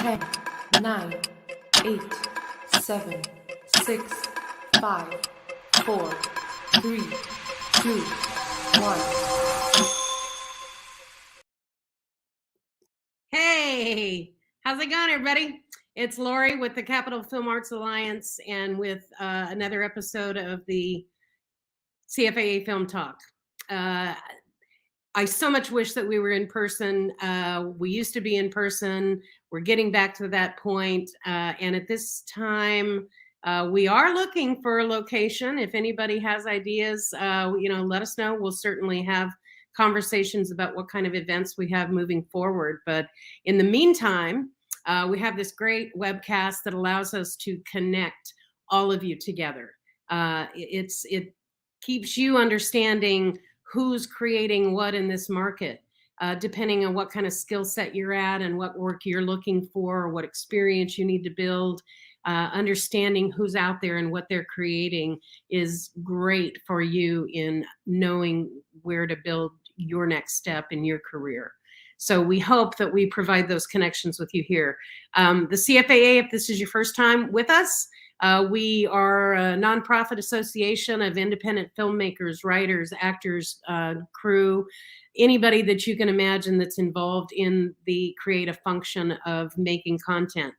10, 9, 8, 7, 6, 5, 4, 3, 2, 1. Hey, how's it going, everybody? It's Lori with the Capital Film Arts Alliance and with another episode of the CFAA Film Talk. I so much wish that we were in person. We used to be in person. We're getting back to that point. And at this time, we are looking for a location. If anybody has ideas, let us know. We'll certainly have conversations about what kind of events we have moving forward. But in the meantime, we have this great webcast that allows us to connect all of you together. It keeps you understanding who's creating what in this market, depending on what kind of skill set you're at and what work you're looking for, or what experience you need to build. Understanding who's out there and what they're creating is great for you in knowing where to build your next step in your career. So we hope that we provide those connections with you here. The CFAA, if this is your first time with us, we are a nonprofit association of independent filmmakers, writers, actors, crew, anybody that you can imagine that's involved in the creative function of making content.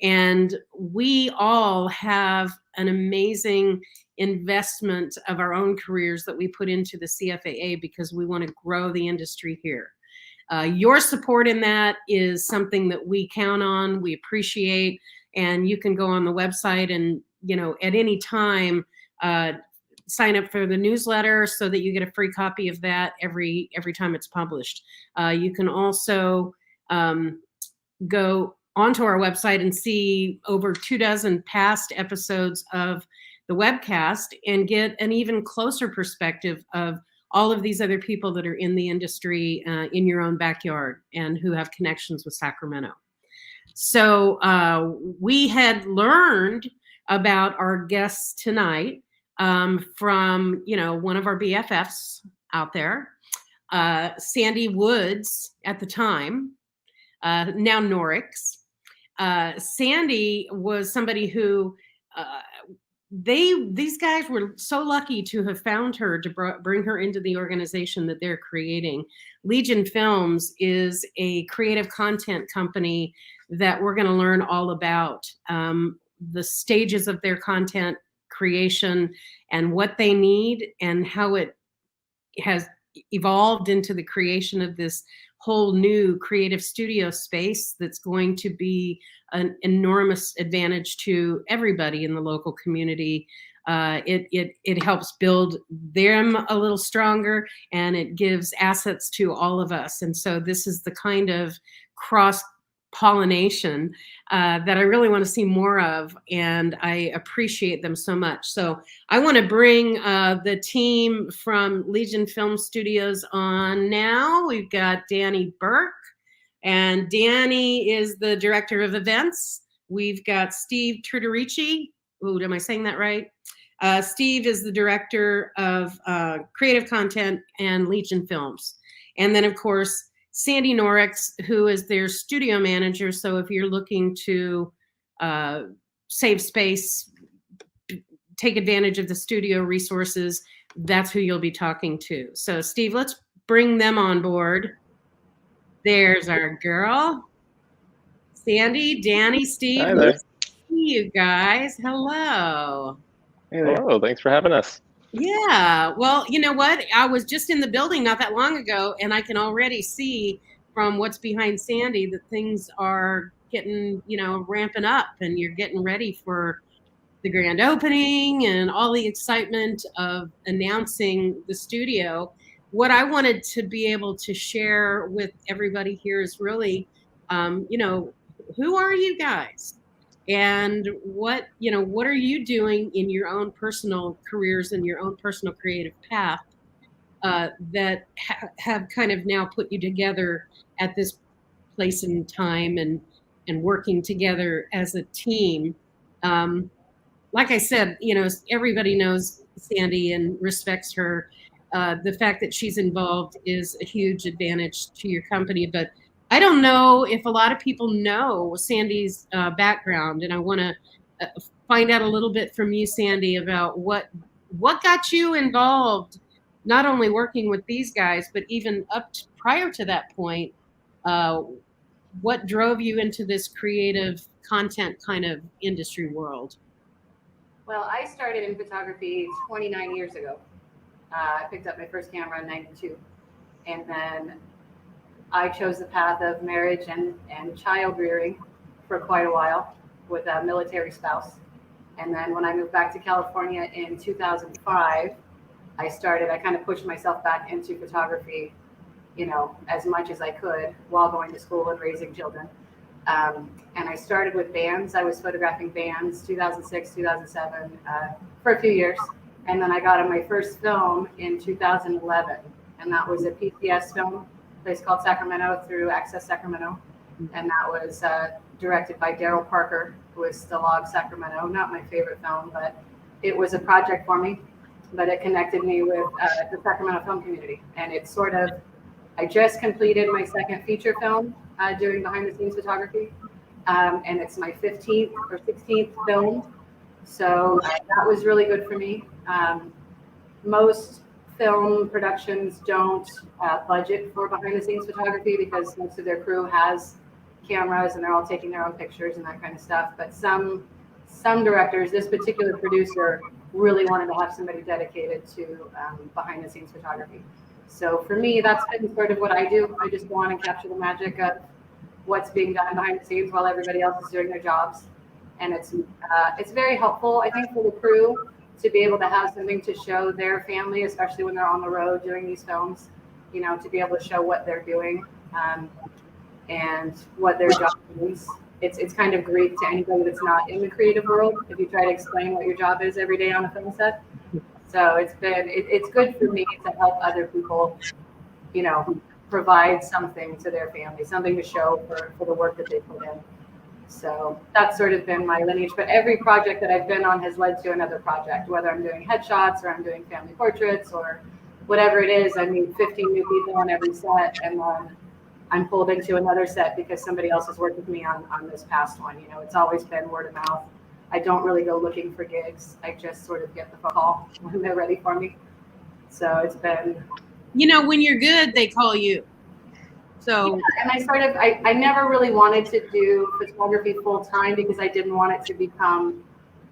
And we all have an amazing investment of our own careers that we put into the CFAA because we want to grow the industry here. Your support in that is something that we count on, we appreciate, and you can go on the website and, at any time, sign up for the newsletter so that you get a free copy of that every time it's published. You can also go onto our website and see over 24 past episodes of the webcast and get an even closer perspective of all of these other people that are in the industry in your own backyard and who have connections with Sacramento. So we had learned about our guests tonight from, one of our BFFs out there, Sandy Woods at the time, now Norix. Sandy was somebody who these guys were so lucky to have found her to bring her into the organization that they're creating. Legion Films is a creative content company that we're going to learn all about, the stages of their content creation and what they need and how it has evolved into the creation of this whole new creative studio space that's going to be an enormous advantage to everybody in the local community. It helps build them a little stronger, and it gives assets to all of us. And so this is the kind of cross-pollination that I really want to see more of, and I appreciate them so much. So I want to bring the team from Legion Film Studios on now. We've got Danny Burke, and Danny is the director of events. We've got Steve Trutorici. Ooh, am I saying that right? Steve is the director of creative content and Legion Films. And then, of course, Sandy Norix, who is their studio manager. So if you're looking to save space, take advantage of the studio resources, that's who you'll be talking to. So Steve, let's bring them on board. There's our girl. Sandy, Danny, Steve. Hi there. Nice to see you guys. Hello. Hey there. Hello, thanks for having us. Yeah, well, you know what? I was just in the building not that long ago, and I can already see from what's behind Sandy that things are getting, ramping up, and you're getting ready for the grand opening and all the excitement of announcing the studio. What I wanted to be able to share with everybody here is really, who are you guys? And what are you doing in your own personal careers and your own personal creative path that have kind of now put you together at this place in time and working together as a team? Like I said, everybody knows Sandy and respects her. The fact that she's involved is a huge advantage to your company, but I don't know if a lot of people know Sandy's background, and I want to find out a little bit from you, Sandy, about what got you involved, not only working with these guys, but even prior to that point. Uh, what drove you into this creative content kind of industry world? Well, I started in photography 29 years ago. I picked up my first camera in '92, and then I chose the path of marriage and child rearing for quite a while with a military spouse. And then when I moved back to California in 2005, I kind of pushed myself back into photography, as much as I could while going to school and raising children. And I started with bands. I was photographing bands 2006, 2007 for a few years. And then I got on my first film in 2011. And that was a PCS film, a place called Sacramento through Access Sacramento. And that was directed by Daryl Parker, who is Stalag Sacramento. Not my favorite film, but it was a project for me. But it connected me with the Sacramento film community. And it sort of, I just completed my second feature film doing behind the scenes photography. And it's my 15th or 16th film. So that was really good for me. Most film productions don't budget for behind the scenes photography because most of their crew has cameras and they're all taking their own pictures and that kind of stuff. But some directors, this particular producer, really wanted to have somebody dedicated to behind the scenes photography. So for me, that's been sort of what I do. I just go on and capture the magic of what's being done behind the scenes while everybody else is doing their jobs. And it's very helpful, I think, for the crew to be able to have something to show their family, especially when they're on the road doing these films, to be able to show what they're doing and what their job is. It's kind of Greek to anybody that's not in the creative world if you try to explain what your job is every day on a film set. So it's good for me to help other people, provide something to their family, something to show for the work that they put in. So that's sort of been my lineage. But every project that I've been on has led to another project, whether I'm doing headshots or I'm doing family portraits or whatever it is. I meet 15 new people on every set, and then I'm pulled into another set because somebody else has worked with me on this past one. It's always been word of mouth. I don't really go looking for gigs. I just sort of get the phone call when they're ready for me. So it's been... when you're good, they call you. So... Yeah, and I never really wanted to do photography full time because I didn't want it to become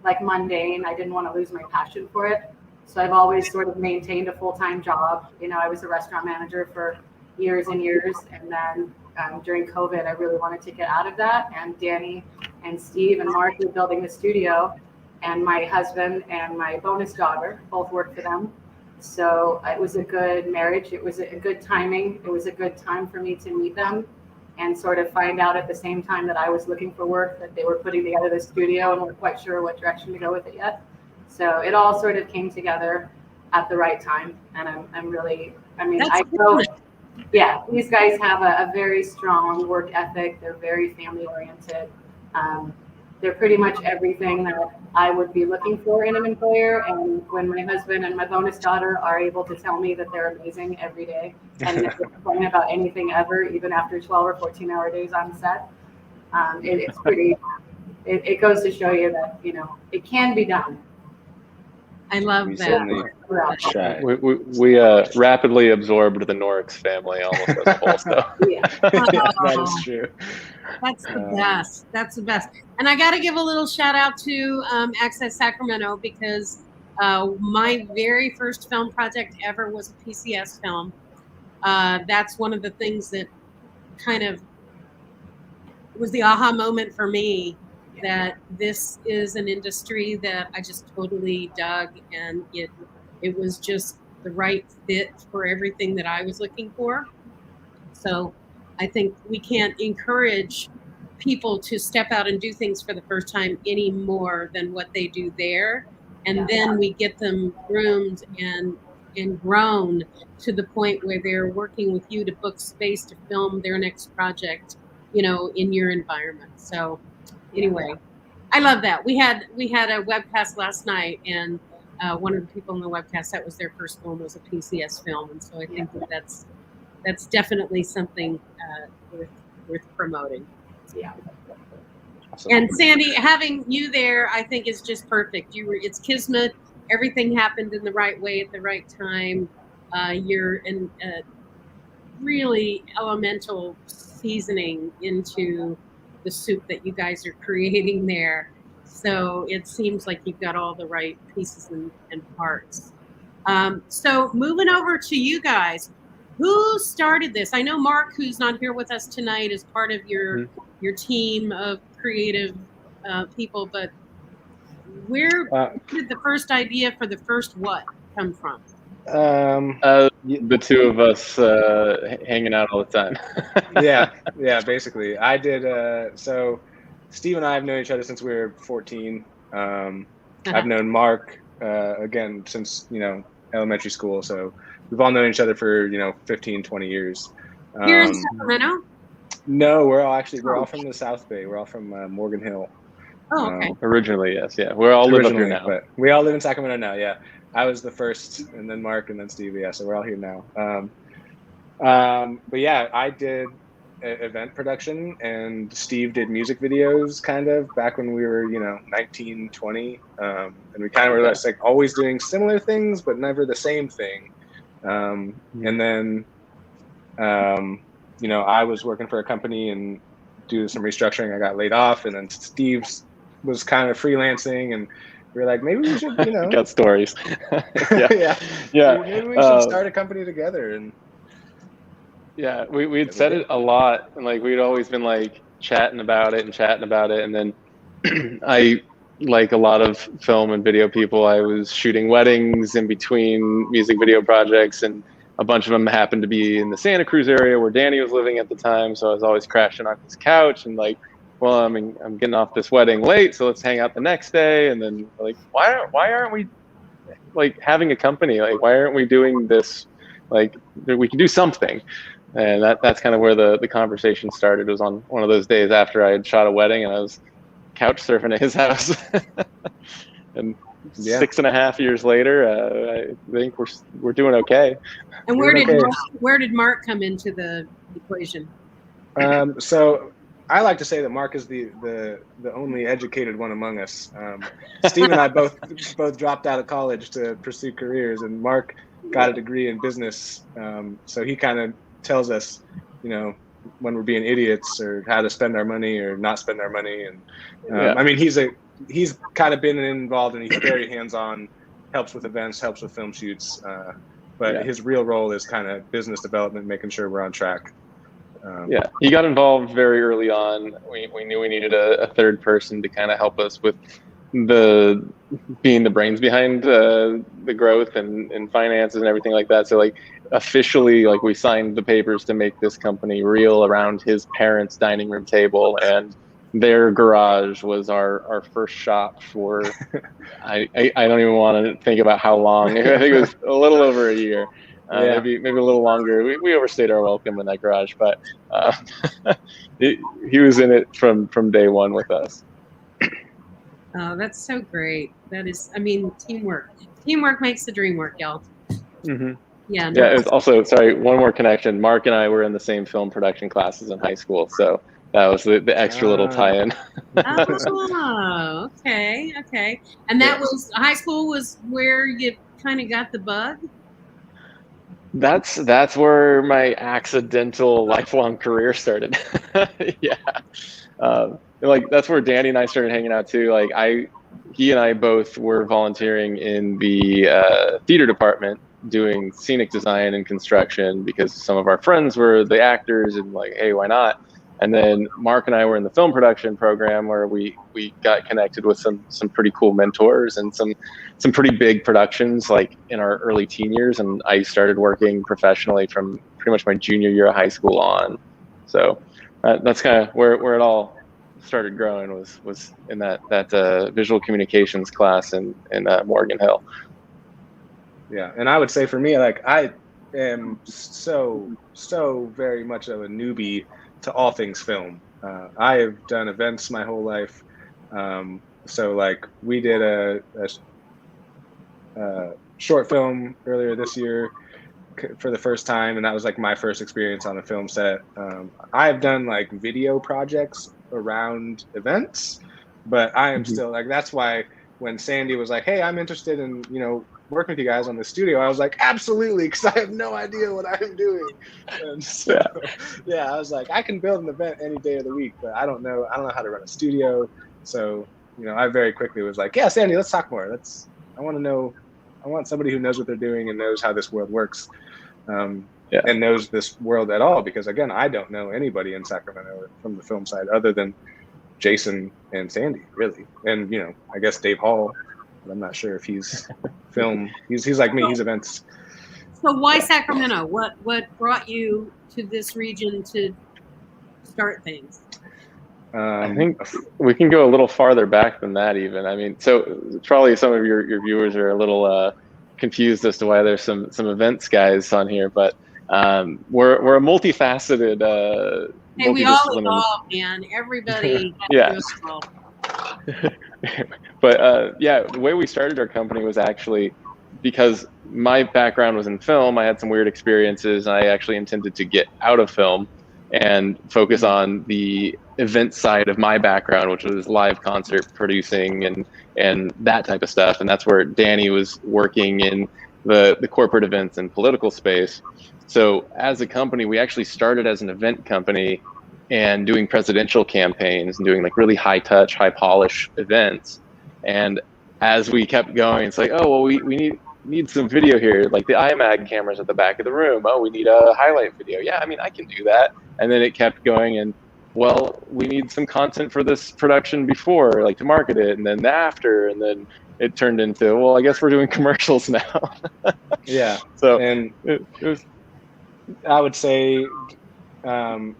like mundane. I didn't want to lose my passion for it. So I've always sort of maintained a full-time job. I was a restaurant manager for years and years. And then during COVID, I really wanted to get out of that. And Danny and Steve and Mark were building the studio. And my husband and my bonus daughter both worked for them. So it was a good marriage. It was a good timing. It was a good time for me to meet them and sort of find out at the same time that I was looking for work that they were putting together the studio and weren't quite sure what direction to go with it yet. So it all sort of came together at the right time. And I'm really, yeah, these guys have a very strong work ethic. They're very family oriented. They're pretty much everything that I would be looking for in an employer. And when my husband and my bonus daughter are able to tell me that they're amazing every day and never complain about anything ever, even after 12 or 14-hour days on set, it's pretty, it goes to show you that, it can be done. I love that. We rapidly absorbed the Norix family almost as a whole. So Yeah. that is true. That's the best. That's the best. And I got to give a little shout out to Access Sacramento because my very first film project ever was a PCS film. That's one of the things that kind of was the aha moment for me, that this is an industry that I just totally dug, and it was just the right fit for everything that I was looking for. So I think we can't encourage people to step out and do things for the first time any more than what they do there. And then we get them groomed and grown to the point where they're working with you to book space to film their next project, in your environment. So anyway, I love that. We had a webcast last night, and one of the people in the webcast, that was their first film, was a PCS film. And so I think that's definitely something worth promoting. Yeah. Awesome. And Sandy, having you there, I think is just perfect. It's kismet. Everything happened in the right way at the right time. You're in a really elemental seasoning into the soup that you guys are creating there. So it seems like you've got all the right pieces and parts. So moving over to you guys, who started this? I know Mark, who's not here with us tonight, is part of your team of creative people, but where did the first idea for the first what come from? The two of us hanging out all the time. yeah, basically. I did, so Steve and I have known each other since we were 14. I've known Mark, again, since, elementary school. So we've all known each other for, 15, 20 years. Here in Sacramento? No, we're all from the South Bay. We're all from Morgan Hill. Oh, okay. Originally, yes. Yeah. We're all live up here now. But we all live in Sacramento now. Yeah. I was the first, and then Mark, and then Steve. Yeah. So we're all here now. But yeah, I did event production, and Steve did music videos kind of back when we were, 19, 20. And we kind of were just like always doing similar things, but never the same thing. And then, I was working for a company and do some restructuring. I got laid off, and then Steve was kind of freelancing, and we were like, maybe we should, got stories. yeah. Maybe we should start a company together. And yeah, we'd said it a lot, and like we'd always been like chatting about it, and then I, like a lot of film and video people, I was shooting weddings in between music video projects, and a bunch of them happened to be in the Santa Cruz area where Danny was living at the time. So I was always crashing on his couch and like, well, I'm getting off this wedding late, so let's hang out the next day. And then like, why aren't we like having a company? Like, why aren't we doing this? Like, we can do something. And that's kind of where the conversation started. It was on one of those days after I had shot a wedding, and I was couch surfing at his house. And 6.5 years later, I think we're doing okay. And where did Mark come into the equation? So I like to say that Mark is the only educated one among us. Steve and I both dropped out of college to pursue careers, and Mark got a degree in business. So he kind of tells us, when we're being idiots or how to spend our money or not spend our money. And I mean, he's kind of been involved, and he's very hands-on, helps with events, helps with film shoots. But his real role is kind of business development, making sure we're on track. He got involved very early on. We knew we needed a third person to kind of help us with being the brains behind the growth and finances and everything like that. So like officially, like we signed the papers to make this company real around his parents' dining room table, and their garage was our first shop for I don't even want to think about how long. I think it was a little over a year. Maybe a little longer. We overstayed our welcome in that garage, but he was in it from day one with us. Oh, that's so great. That is, I mean, teamwork. Teamwork makes the dream work, y'all. Mm-hmm. Yeah. Yeah. It was also, sorry, one more connection. Mark and I were in the same film production classes in high school, so that was the extra little tie-in. Oh, okay. And that was high school was where you kind of got the bug. That's where my accidental lifelong career started. Like that's where Danny and I started hanging out too. Like he and I both were volunteering in the theater department doing scenic design and construction because some of our friends were the actors, and like, hey, why not? And then Mark and I were in the film production program where we got connected with some pretty cool mentors and some pretty big productions like in our early teen years. And I started working professionally from pretty much my junior year of high school on. So that's kind of where it all started growing was in that visual communications class in Morgan Hill. Yeah, and I would say for me, like I am so very much of a newbie to all things film. I have done events my whole life. So like we did a short film earlier this year. for the first time, and that was like my first experience on a film set. I've done like video projects around events, but I am still like, that's why when Sandy was like, hey, I'm interested in, working with you guys on the studio, I was like, absolutely, because I have no idea what I'm doing. And so, yeah, I was like, I can build an event any day of the week, but I don't know how to run a studio. So, I very quickly was like, yeah, Sandy, let's talk more. I want somebody who knows what they're doing and knows how this world works, and knows this world at all. Because again, I don't know anybody in Sacramento from the film side other than Jason and Sandy, really. And, I guess Dave Hall, but I'm not sure if he's film. He's like me, he's events. So why Sacramento? What brought you to this region to start things? I think we can go a little farther back than that even. I mean, so probably some of your viewers are a little confused as to why there's some events guys on here, but we're a multifaceted hey, we all evolve, man. Everybody has to evolve. But the way we started our company was actually because my background was in film. I had some weird experiences, and I actually intended to get out of film and focus on the event side of my background, which was live concert producing and that type of stuff. And that's where Danny was working in the corporate events and political space. So as a company, we actually started as an event company and doing presidential campaigns and doing like really high touch, high polish events. And as we kept going, it's like, oh, well, we need some video here, like the iMag cameras at the back of the room. Oh, we need a highlight video. Yeah, I mean, I can do that. And then it kept going, and well, we need some content for this production before, like to market it, and then after, and then it turned into, well, I guess we're doing commercials now. Yeah. So and it was, I would say the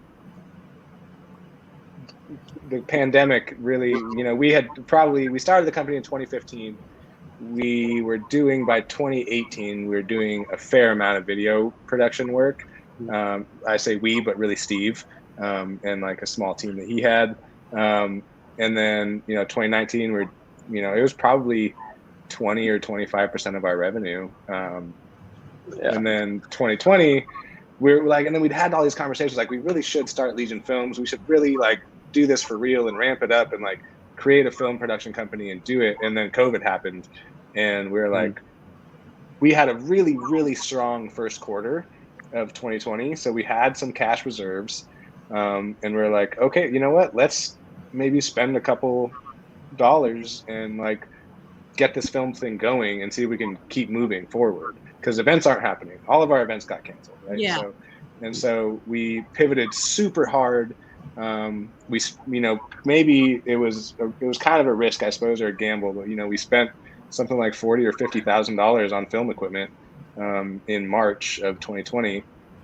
pandemic really, we started the company in 2015. We were doing, by 2018, we were doing a fair amount of video production work. I say we, but really Steve, and like a small team that he had. And then, 2019, it was probably 20 or 25% of our revenue. And then 2020, we're like, and then we'd had all these conversations, like, we really should start Legion Films. We should really like do this for real and ramp it up and like create a film production company and do it. And then COVID happened, and we were like, we had a really, really strong first quarter of 2020. So we had some cash reserves, and we were like, okay, you know what? Let's maybe spend a couple dollars and like get this film thing going and see if we can keep moving forward, because events aren't happening. All of our events got canceled, right? Yeah. So we pivoted super hard. We, maybe it was kind of a risk, I suppose, or a gamble, but we spent something like $40,000 or $50,000 on film equipment in March of 2020,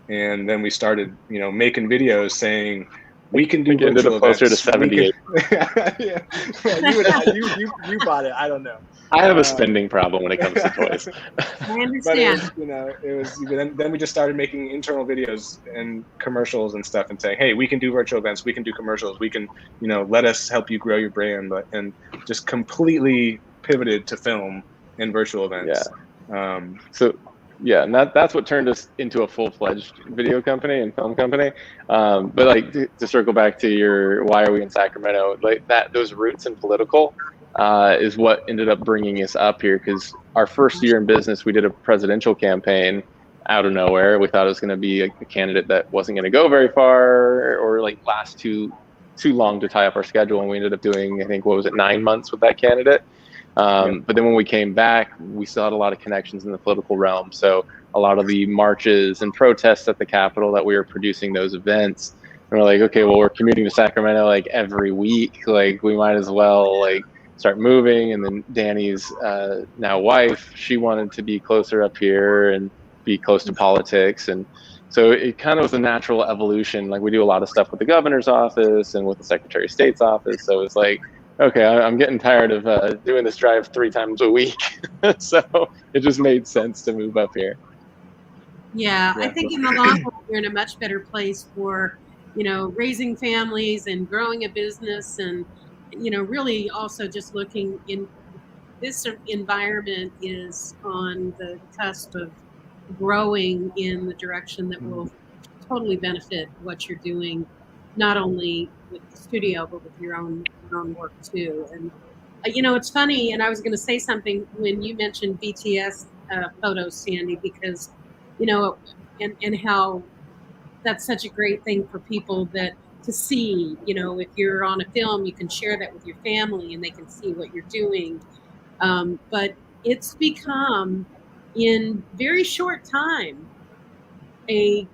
and then we started, making videos saying we can do virtual events. Closer to 78. Yeah, well, you bought it. I don't know. I have a spending problem when it comes to toys. I understand. But it was then we just started making internal videos and commercials and stuff and saying, hey, we can do virtual events, we can do commercials, we can, let us help you grow your brand, and just completely pivoted to film and virtual events. And that's what turned us into a full-fledged video company and film company. But like to circle back to your why are we in Sacramento, like those roots in political is what ended up bringing us up here, because our first year in business, we did a presidential campaign out of nowhere. We thought it was going to be a candidate that wasn't going to go very far or like last too long to tie up our schedule. And we ended up doing, I think, 9 months with that candidate. But then when we came back, we still had a lot of connections in the political realm. So a lot of the marches and protests at the Capitol that we were producing those events, and we're like, okay, well, we're commuting to Sacramento like every week. Like we might as well like start moving. And then Danny's now wife, she wanted to be closer up here and be close to politics. And so it kind of was a natural evolution. Like we do a lot of stuff with the governor's office and with the Secretary of State's office. So it's like, okay, I'm getting tired of doing this drive 3 times a week. So it just made sense to move up here. Yeah, I think in the long run, you're in a much better place for, raising families and growing a business, and, really also just looking in this environment is on the cusp of growing in the direction that will totally benefit what you're doing, not only with the studio but with your own work too. And it's funny, and I was going to say something when you mentioned BTS photos, Sandy, because and how that's such a great thing for people to see. If you're on a film, you can share that with your family and they can see what you're doing. But it's become, in very short time, a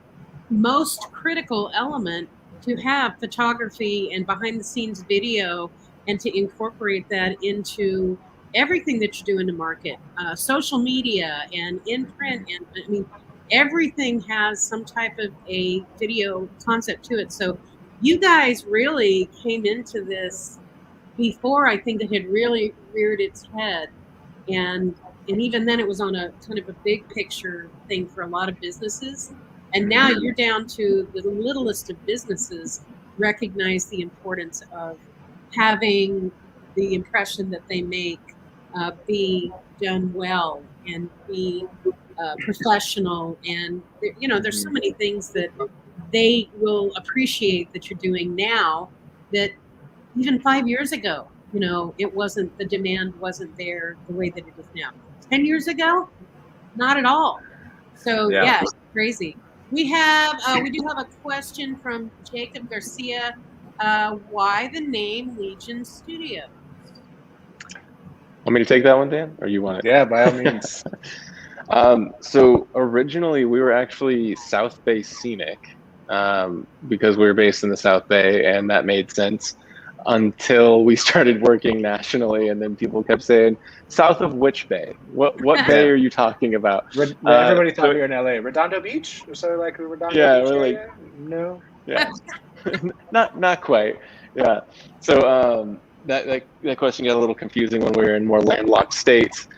most critical element to have photography and behind the scenes video, and to incorporate that into everything that you're doing to market, social media and in print. And I mean, everything has some type of a video concept to it. So you guys really came into this before I think it had really reared its head. And even then it was on a kind of a big picture thing for a lot of businesses. And now you're down to the littlest of businesses recognize the importance of having the impression that they make be done well and be professional. And there's so many things that they will appreciate that you're doing now that even 5 years ago, it wasn't, the demand wasn't there the way that it is now. 10 years ago, not at all. So yeah, it's crazy. We do have a question from Jacob Garcia. Why the name Legion Studio? Want me to take that one, Dan, or you want it? Yeah, by all means. So originally we were actually South Bay Scenic, because we were based in the South Bay, and that made sense until we started working nationally, and then people kept saying, south of which bay? What bay are you talking about? Everybody thought we were in LA. Redondo Beach? So like Redondo Beach area? No. Yeah. not quite. Yeah. So that question got a little confusing when we were in more landlocked states.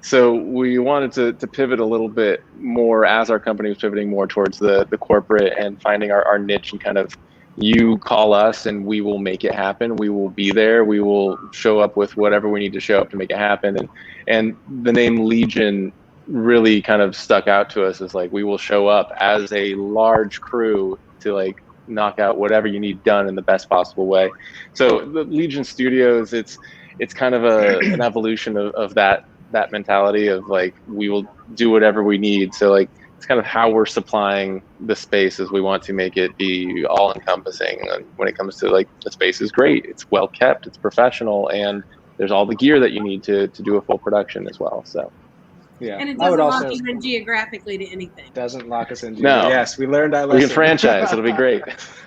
So we wanted to pivot a little bit more as our company was pivoting more towards the corporate and finding our niche, and kind of, you call us and we will make it happen. We will be there. We will show up with whatever we need to show up to make it happen. And the name Legion really kind of stuck out to us as like, we will show up as a large crew to like knock out whatever you need done in the best possible way. So the Legion Studios, it's kind of an evolution of that mentality of like, we will do whatever we need. So like, it's kind of how we're supplying the space, as we want to make it be all encompassing. And when it comes to like, the space is great, it's well kept, it's professional, and there's all the gear that you need to do a full production as well. So yeah, and it doesn't lock you in geographically to anything. Doesn't lock us in. No. Yes, we learned our lesson. We can franchise. It'll be great.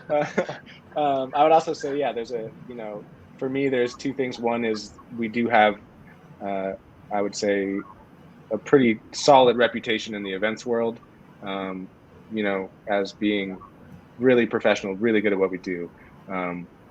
I would also say, yeah, there's for me, there's two things. One is we do have, I would say, a pretty solid reputation in the events world, as being really professional, really good at what we do.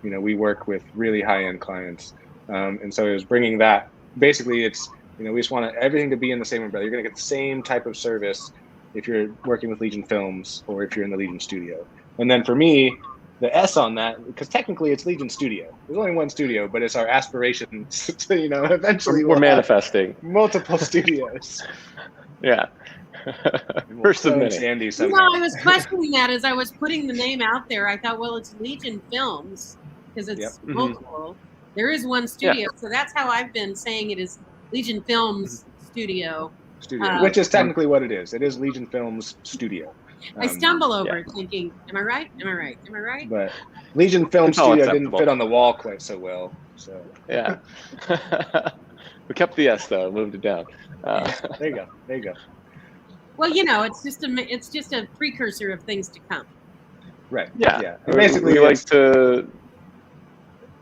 We work with really high-end clients. And so it was bringing that, basically it's, we just want everything to be in the same umbrella. You're going to get the same type of service if you're working with Legion Films or if you're in the Legion Studio. And then for me, the S on that, because technically it's Legion Studio. There's only one studio, but it's our aspiration to, eventually we're manifesting multiple studios. Yeah. First of many. Andy I was questioning that as I was putting the name out there. I thought, well, it's Legion Films because it's multiple. There is one studio, so that's how I've been saying it is Legion Films Studio. Which is technically what it is. It is Legion Films Studio. I stumble over it thinking, am I right? Am I right? Am I right? But Legion Film Studio didn't fit on the wall quite so well. So yeah. We kept the S though, moved it down. There you go. Well, it's just a precursor of things to come. Right. Yeah. Basically, we like to.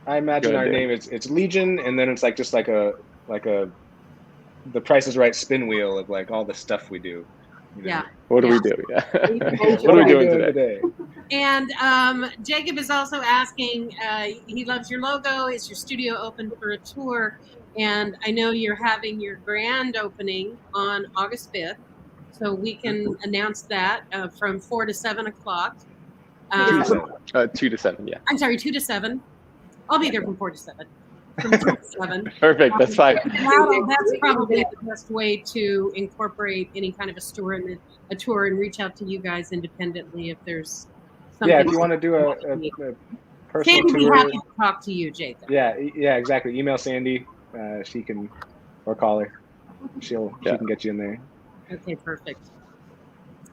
I imagine our name it's Legion, and then it's just like a The Price is Right spin wheel of like all the stuff we do. Yeah. What do we do? Yeah. What are we doing today? And Jacob is also asking, he loves your logo. Is your studio open for a tour? And I know you're having your grand opening on August 5th. So we can announce that from 4 to 7 o'clock. 2 to 7, yeah. I'm sorry, 2 to 7. I'll be there from 4 to 7. from 7. Perfect. That's fine. That's probably the best way to incorporate any kind of a tour and reach out to you guys independently if there's something. Yeah, if you want to do a personal Sandy would be tour. happy to talk to you, Jacob. Yeah, exactly. Email Sandy. She can, or call her. She can get you in there. Okay, perfect.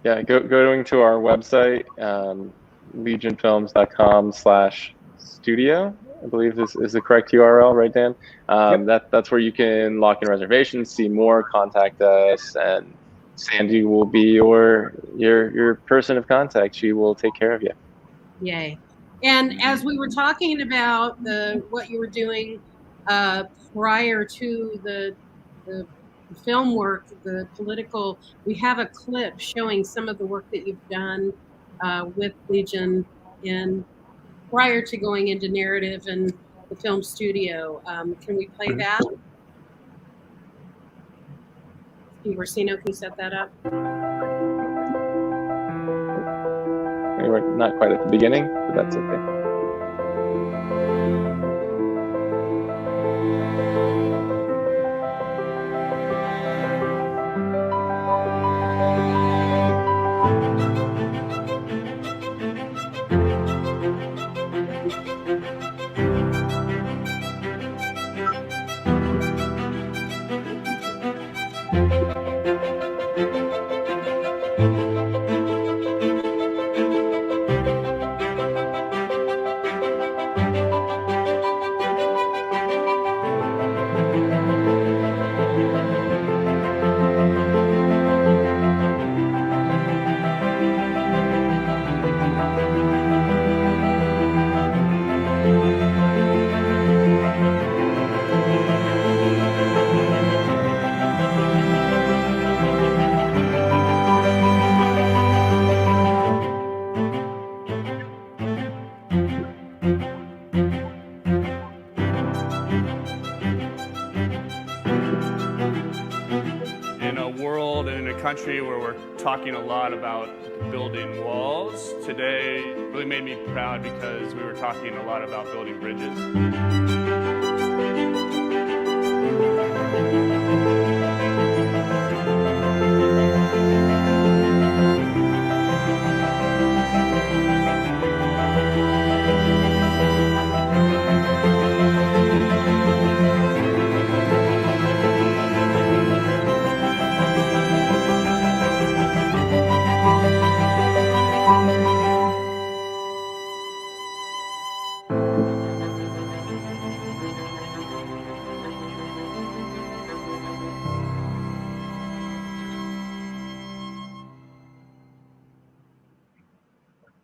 Yeah, going to our website, legionfilms.com/studio, I believe is the correct URL, right, Dan? Yep. That's where you can lock in reservations, see more, contact us, and Sandy will be your person of contact. She will take care of you. Yay. And as we were talking about what you were doing prior to the film work, the political, we have a clip showing some of the work that you've done with Legion prior to going into narrative and the film studio. Can we play that? Steve Orsino, can you set that up? We're not quite at the beginning, but that's okay. Country where we're talking a lot about building walls. Today really made me proud because we were talking a lot about building bridges.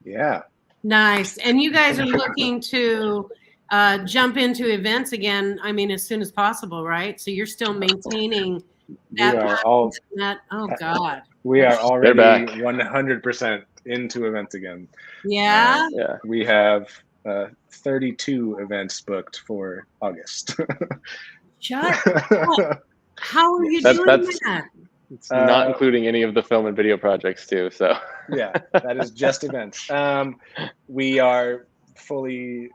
Yeah. Nice. And you guys are looking to jump into events again, I mean, as soon as possible, right? So you're still maintaining that. Oh, God. We are already 100% into events again. Yeah? Yeah. We have 32 events booked for August. Shut up. How are you doing that? It's not including any of the film and video projects too. So yeah, that is just events. We are fully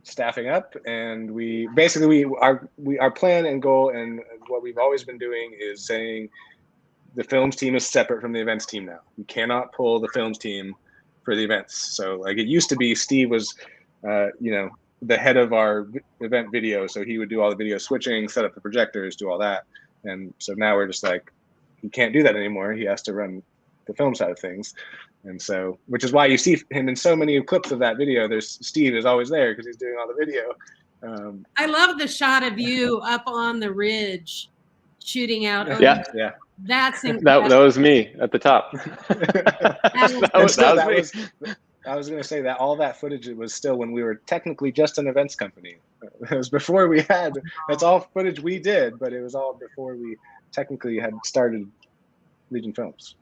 staffing up, and our plan and goal and what we've always been doing is saying the films team is separate from the events team now. We cannot pull the films team for the events. So like it used to be, Steve was, the head of our event video, so he would do all the video switching, set up the projectors, do all that. And so now we're just like, he can't do that anymore. He has to run the film side of things. And so, which is why you see him in so many clips of that video. Steve is always there because he's doing all the video. I love the shot of you up on the ridge shooting out. Yeah. That's incredible. That was me at the top. I was going to say that all that footage was still when we were technically just an events company. It was before we had, that's all footage we did, but it was all before we technically had started Legion Films.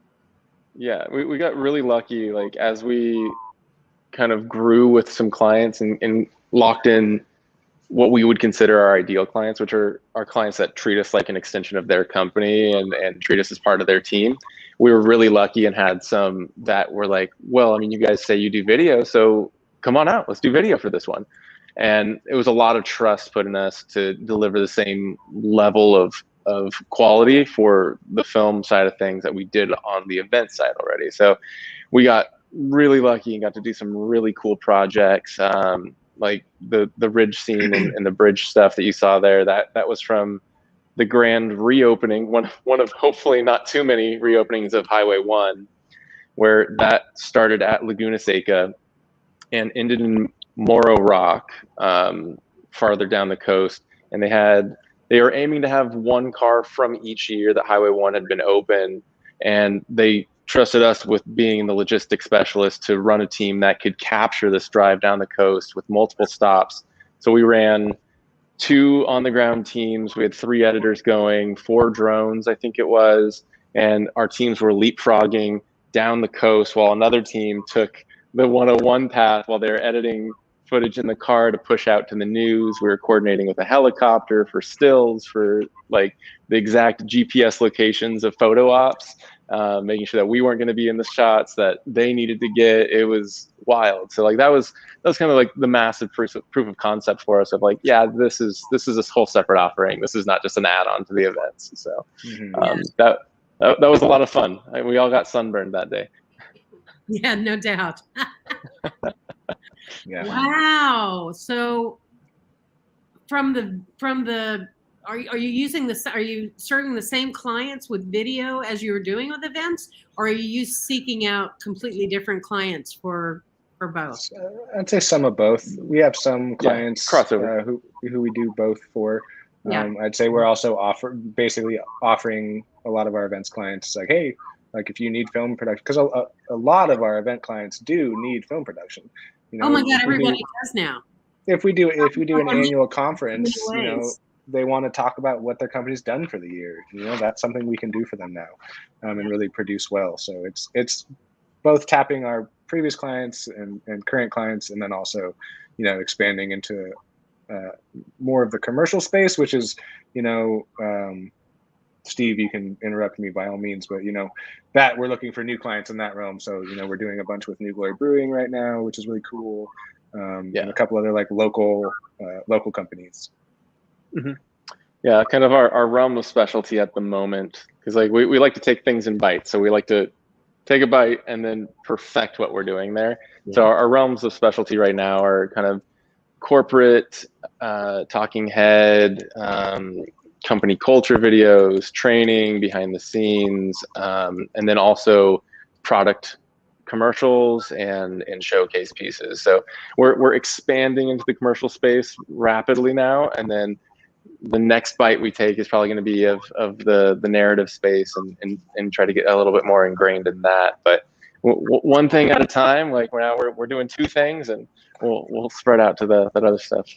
Yeah, we got really lucky, like as we kind of grew with some clients and locked in what we would consider our ideal clients, which are our clients that treat us like an extension of their company and treat us as part of their team. We were really lucky and had some that were like, well, I mean, you guys say you do video, so come on out, let's do video for this one. And it was a lot of trust put in us to deliver the same level of quality for the film side of things that we did on the event side already. So we got really lucky and got to do some really cool projects, like the ridge scene and the bridge stuff that you saw there. That was from the grand reopening, one of hopefully not too many reopenings of Highway 1, where that started at Laguna Seca and ended in Morro Rock, farther down the coast. And they were aiming to have one car from each year that Highway 1 had been open, and they trusted us with being the logistics specialist to run a team that could capture this drive down the coast with multiple stops. So we ran 2 on-the-ground teams. We had 3 editors going, 4 drones, I think it was, and our teams were leapfrogging down the coast while another team took the 101 path while they were editing footage in the car to push out to the news. We were coordinating with a helicopter for stills, for like the exact GPS locations of photo ops, making sure that we weren't going to be in the shots that they needed to get. It was wild. So like that was kind of like the massive proof of concept for us of like, yeah, this is this whole separate offering. This is not just an add-on to the events. So that was a lot of fun. We all got sunburned that day. Yeah, no doubt. Yeah. Wow. So from the are you serving the same clients with video as you were doing with events, or are you seeking out completely different clients for both? I'd say some of both. We have some clients crossover. Who we do both for. Yeah. I'd say we're also basically offering a lot of our events clients like, hey, like if you need film production, because a lot of our event clients do need film production. You know, oh my God, everybody does now. If we do an annual conference, many you know, ways. they want to talk about what their company's done for the year. You know, that's something we can do for them now, and really produce well. So it's both tapping our previous clients and current clients, and then also, you know, expanding into more of the commercial space, which is, you know, Steve, you can interrupt me by all means, but you know, that we're looking for new clients in that realm. So, you know, we're doing a bunch with New Glory Brewing right now, which is really cool. And a couple other like local companies. Mm-hmm. Yeah, kind of our realm of specialty at the moment, because like we like to take things in bites. So we like to take a bite and then perfect what we're doing there. Yeah. So our realms of specialty right now are kind of corporate, talking head, company culture videos, training, behind the scenes, and then also product commercials and showcase pieces. So we're expanding into the commercial space rapidly now, and then the next bite we take is probably going to be of the narrative space and try to get a little bit more ingrained in that. But one thing at a time. Like we're doing 2 things, and we'll spread out to that other stuff.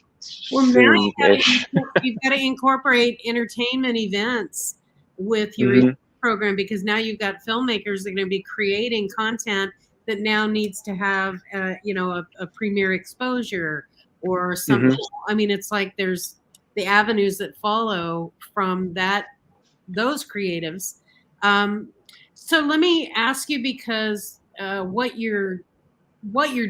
Well, now you've got to incorporate entertainment events with your program, because now you've got filmmakers that are going to be creating content that now needs to have you know, a premiere exposure or something. I mean, it's like there's the avenues that follow from those creatives. So let me ask you, because what you're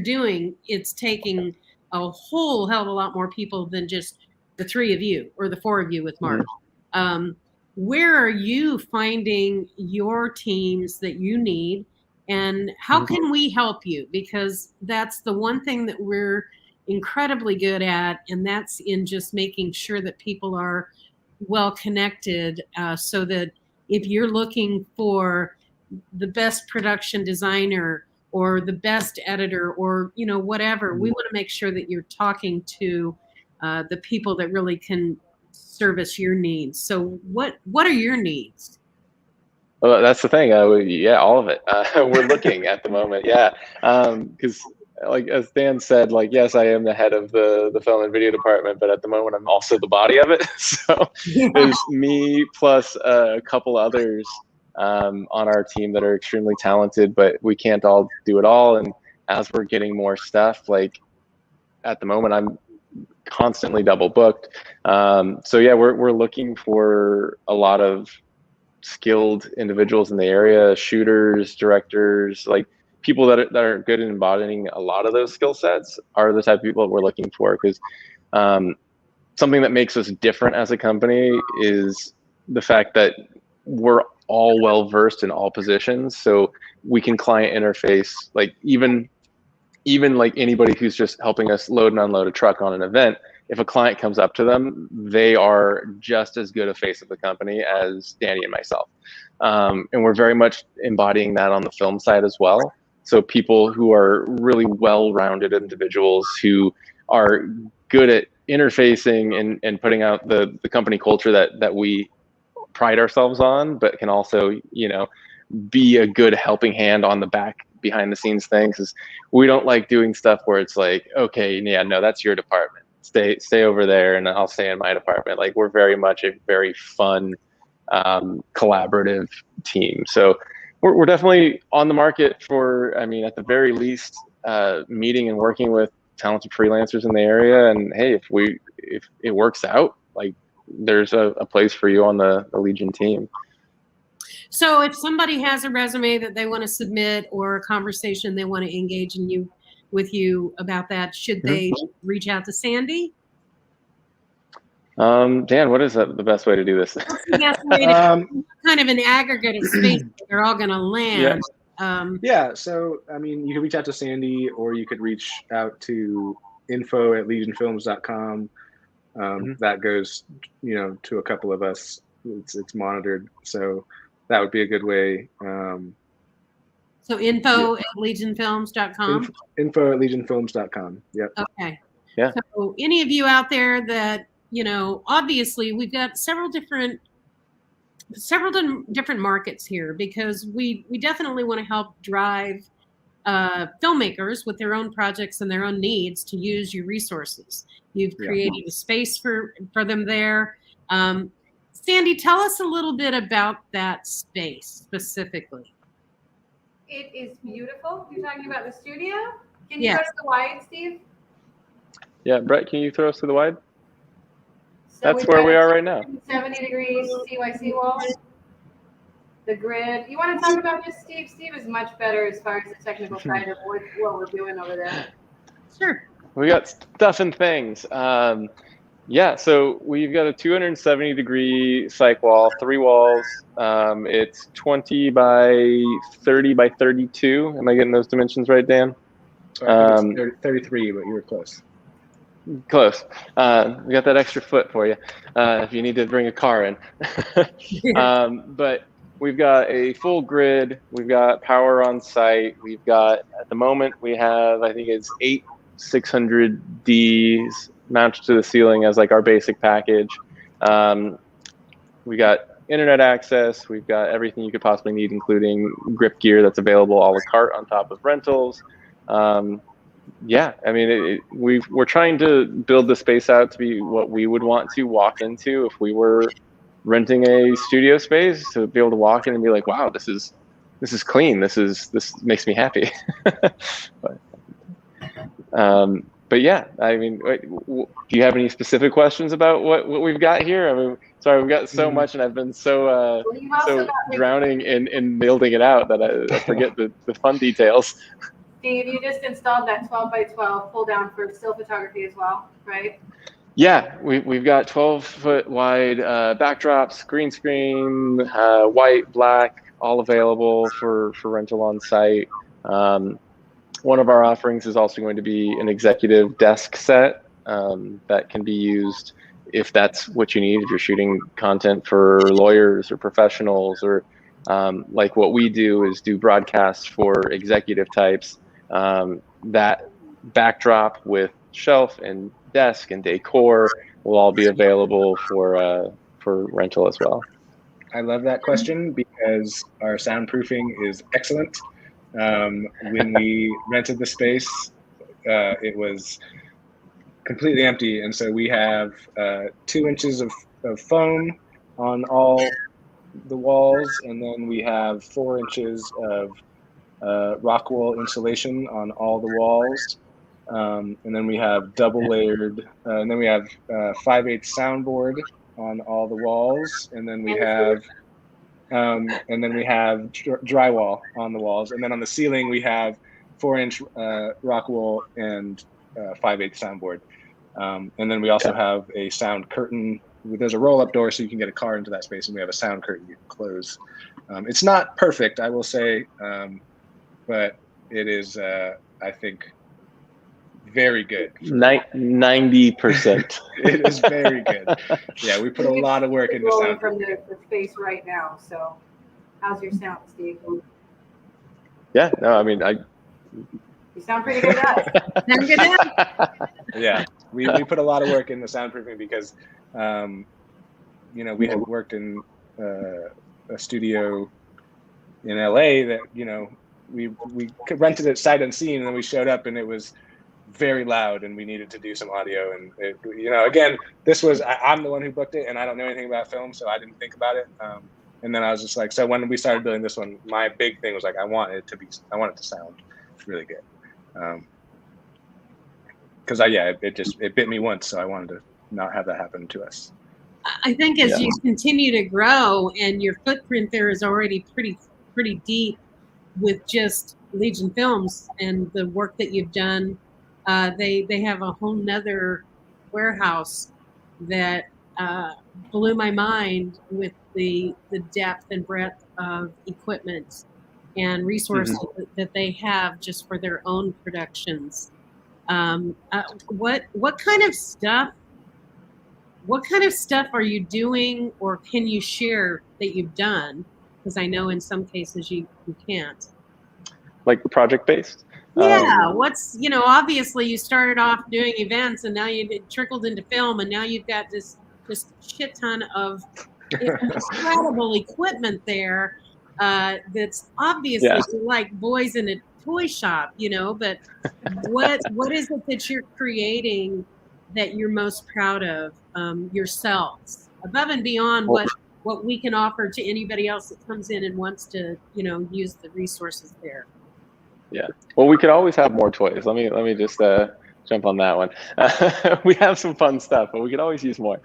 doing, it's taking a whole hell of a lot more people than just the 3 of you or the 4 of you with Mark. Where are you finding your teams that you need, and how can we help you? Because that's the one thing that we're incredibly good at, and that's in just making sure that people are well connected, so that if you're looking for the best production designer or the best editor, or you know, whatever, we want to make sure that you're talking to the people that really can service your needs. So what are your needs? Well, that's the thing. Yeah, all of it. We're looking at the moment. Yeah, because like as Dan said, like yes, I am the head of the film and video department, but at the moment I'm also the body of it. So there's me plus a couple others on our team that are extremely talented, but we can't all do it all. And as we're getting more stuff, like at the moment I'm constantly double booked. So yeah, we're looking for a lot of skilled individuals in the area, shooters, directors, like people that are good at embodying a lot of those skill sets are the type of people that we're looking for. Because something that makes us different as a company is the fact that we're all well versed in all positions. So we can client interface, like even like anybody who's just helping us load and unload a truck on an event. If a client comes up to them, they are just as good a face of the company as Danny and myself. And we're very much embodying that on the film side as well. So people who are really well-rounded individuals who are good at interfacing and putting out the company culture that we pride ourselves on, but can also, be a good helping hand on the back behind the scenes things. Is we don't like doing stuff where it's like, okay, yeah, no, that's your department. Stay over there and I'll stay in my department. Like, we're very much a very fun, collaborative team. So we're definitely on the market for, at the very least, meeting and working with talented freelancers in the area. And hey, if it works out, like, there's a place for you on the Legion team. So if somebody has a resume that they want to submit or a conversation they want to engage with you about that, should they reach out to Sandy? Dan, what is the best way to do this? That's the way to kind of an aggregate of space that they're all going to land. Yeah. So, you can reach out to Sandy, or you could reach out to info@legionfilms.com. That goes, to a couple of us. It's monitored. So that would be a good way. So info@legionfilms.com? Info@legionfilms.com. Yep. Okay. Yeah. So any of you out there that, obviously we've got several different markets here, because we definitely want to help drive filmmakers with their own projects and their own needs to use your resources. You've created a space for them there. Sandy, tell us a little bit about that space specifically. It is beautiful. You're talking about the studio? Can you go to the wide, Steve? Yeah, Brett, can you throw us to the wide? So that's where we are right now. 70 degrees CYC walls. The grid. You want to talk about this, Steve? Steve is much better as far as the technical side of what we're doing over there. Sure. We got stuff and things. So we've got a 270 degree cyc wall, 3 walls. It's 20 by 30 by 32. Am I getting those dimensions right, Dan? I think it's 33, but you were close. Close. We got that extra foot for you if you need to bring a car in. But we've got a full grid. We've got power on site. We've got, at the moment, we have, I think it's 8 600Ds mounted to the ceiling as like our basic package. We got internet access. We've got everything you could possibly need, including grip gear that's available a la carte on top of rentals. We're trying to build the space out to be what we would want to walk into if we were renting a studio space, to be able to walk in and be like, wow, this is clean. This makes me happy. But yeah, do you have any specific questions about what we've got here? Sorry, we've got so much, and I've been so drowning in building it out that I forget the fun details. Steve, you just installed that 12 by 12 pull down for still photography as well, right? Yeah, we've got 12-foot wide backdrops, green screen, white, black, all available for rental on site. One of our offerings is also going to be an executive desk set that can be used if that's what you need, if you're shooting content for lawyers or professionals, or like what we do is do broadcasts for executive types. That backdrop with shelf and desk and decor will all be available for rental as well. I love that question because our soundproofing is excellent. When we rented the space, it was completely empty, and so we have 2 inches of foam on all the walls, and then we have 4 inches of rock wool insulation on all the walls, and then we have double layered, and then we have 5/8 soundboard on all the walls, and then we have And then we have drywall on the walls. And then on the ceiling, we have 4-inch rock wool and 5/8 soundboard. And then we also have a sound curtain. There's a roll-up door so you can get a car into that space, and we have a sound curtain you can close. It's not perfect, I will say, but it is, I think, very good. 90%. It is very good. Yeah, we put a lot of work into Rolling sound. from the space right now. So, how's your sound, Steve? Yeah, no, I mean, You sound pretty good, guys. Sound good now? Yeah, we put a lot of work into soundproofing because, you know, we had worked in a studio in LA that, you know, we rented it sight unseen, and then we showed up and it was very loud and we needed to do some audio. And it, you know, again, this was, I'm the one who booked it and I don't know anything about film, so I didn't think about it. And then I was just like, so when we started building this one, my big thing was like, I want it to sound really good. Cause it bit me once. So I wanted to not have that happen to us. I think as you continue to grow and your footprint there is already pretty deep with just Legion Films and the work that you've done, they have a whole nother warehouse that blew my mind with the depth and breadth of equipment and resources that they have just for their own productions. What kind of stuff are you doing, or can you share that you've done? Because I know in some cases you can't. Like project based? Yeah. What's, you know, obviously you started off doing events and now it trickled into film, and now you've got this shit ton of incredible equipment there that's obviously like boys in a toy shop, you know, but what is it that you're creating that you're most proud of yourselves, above and beyond what we can offer to anybody else that comes in and wants to, you know, use the resources there? Yeah. Well, we could always have more toys. Let me just jump on that one. We have some fun stuff, but we could always use more.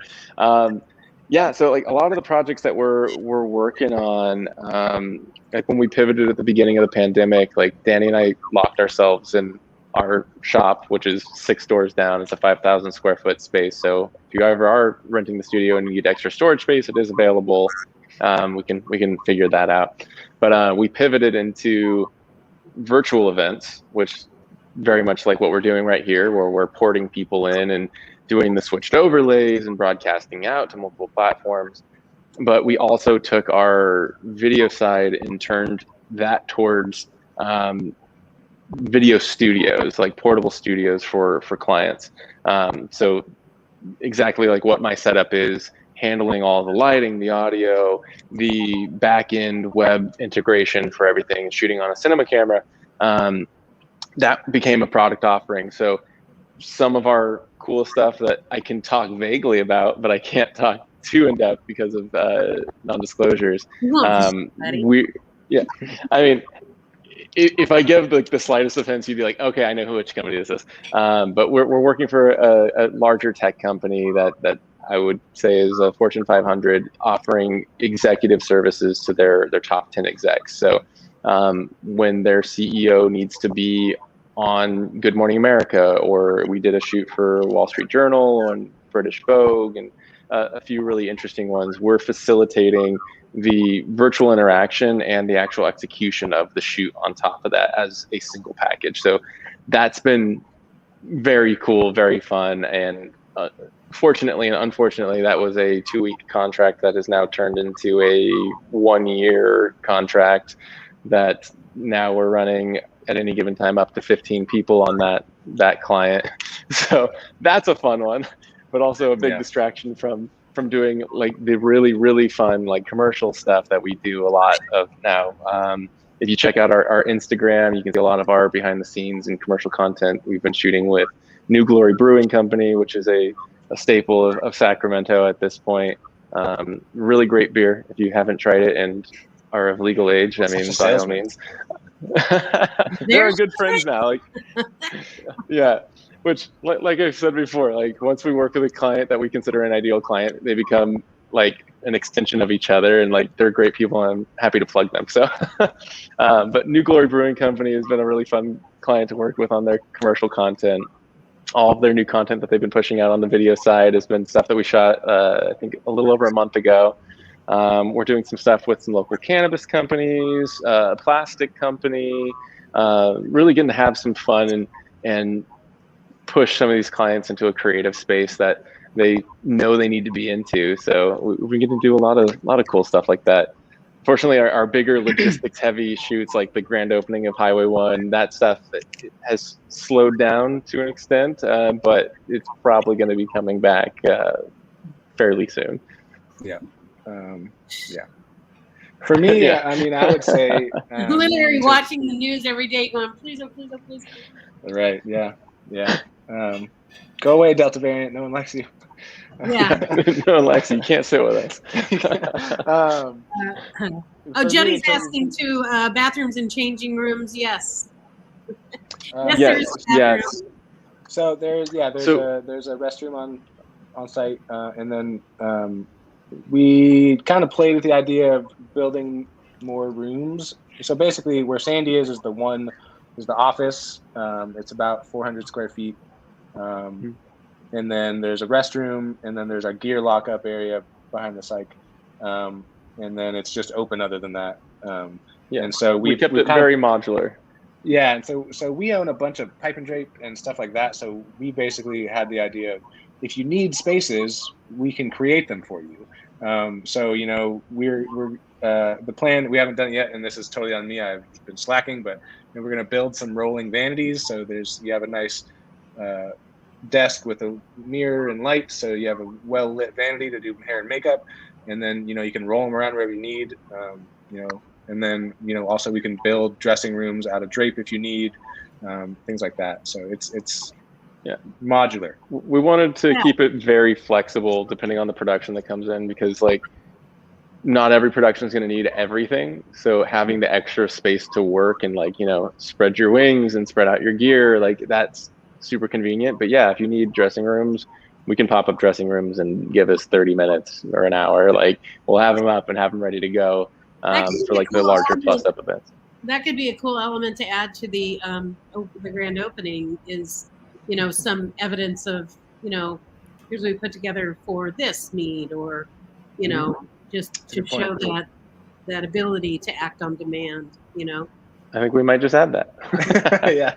Yeah. So like a lot of the projects that we're working on, like when we pivoted at the beginning of the pandemic, like Danny and I locked ourselves in our shop, which is 6 doors down. It's a 5,000 square foot space. So if you ever are renting the studio and you need extra storage space, it is available. We can figure that out. But we pivoted into virtual events, which very much like what we're doing right here, where we're porting people in and doing the switched overlays and broadcasting out to multiple platforms. But we also took our video side and turned that towards video studios, like portable studios for clients. So exactly like what my setup is, handling all the lighting, the audio, the back end web integration for everything, shooting on a cinema camera. That became a product offering. So some of our cool stuff that I can talk vaguely about, but I can't talk too in depth because of non-disclosures. I mean, if I give the slightest offense, you'd be like, okay, I know which company this is. But we're working for a larger tech company that I would say is a Fortune 500, offering executive services to their top 10 execs. So when their CEO needs to be on Good Morning America, or we did a shoot for Wall Street Journal and British Vogue and a few really interesting ones, we're facilitating the virtual interaction and the actual execution of the shoot on top of that as a single package. So that's been very cool, very fun. And fortunately and unfortunately, that was a 2-week contract that has now turned into a 1-year contract that now we're running at any given time up to 15 people on that client. So that's a fun one, but also a big distraction from doing like the really, really fun like commercial stuff that we do a lot of now. If you check out our Instagram, you can see a lot of our behind the scenes and commercial content. We've been shooting with New Glory Brewing Company, which is a staple of Sacramento at this point. Really great beer. If you haven't tried it and are of legal age, I mean, by all means. They're good friends now. Like, yeah. Which, like I said before, like once we work with a client that we consider an ideal client, they become like an extension of each other, and like they're great people, and I'm happy to plug them. So, but New Glory Brewing Company has been a really fun client to work with on their commercial content. All of their new content that they've been pushing out on the video side has been stuff that we shot, I think, a little over a month ago. We're doing some stuff with some local cannabis companies, a plastic company, really getting to have some fun and push some of these clients into a creative space that they know they need to be into. So we get to do a lot of cool stuff like that. Fortunately, our bigger logistics heavy shoots, like the grand opening of Highway 1, that stuff has slowed down to an extent, but it's probably going to be coming back fairly soon. Yeah. For me, Yeah. I mean, I would say Literally watching the news every day, going, please, oh, please, oh, please. Right. Yeah. Go away, Delta variant. No one likes you. Yeah. No, Lexi, you can't sit with us. Jody's asking too, bathrooms and changing rooms. Yes. Yes. So there's a restroom on site, and then we kind of played with the idea of building more rooms. So basically, where Sandy is the office. It's about 400 square feet. And then there's a restroom, and then there's a gear lockup area behind the psych. And then it's just open other than that. And so we kept it very modular. Yeah, and so we own a bunch of pipe and drape and stuff like that. So we basically had the idea of, if you need spaces, we can create them for you. So we're the plan, we haven't done it yet, and this is totally on me. I've been slacking, but we're going to build some rolling vanities. So you have a nice desk with a mirror and light, so you have a well lit vanity to do hair and makeup, and then you can roll them around wherever you need. And then also we can build dressing rooms out of drape if you need, things like that. So it's modular. We wanted to keep it very flexible depending on the production that comes in, because like not every production is going to need everything. So having the extra space to work and spread your wings and spread out your gear, like that's super convenient. But yeah, if you need dressing rooms, we can pop up dressing rooms and give us 30 minutes or an hour. Like we'll have them up and have them ready to go for like the larger plus up events. That could be a cool element to add to the grand opening is, some evidence of, here's what we put together for this need, or, just to show that ability to act on demand, I think we might just add that. Yeah,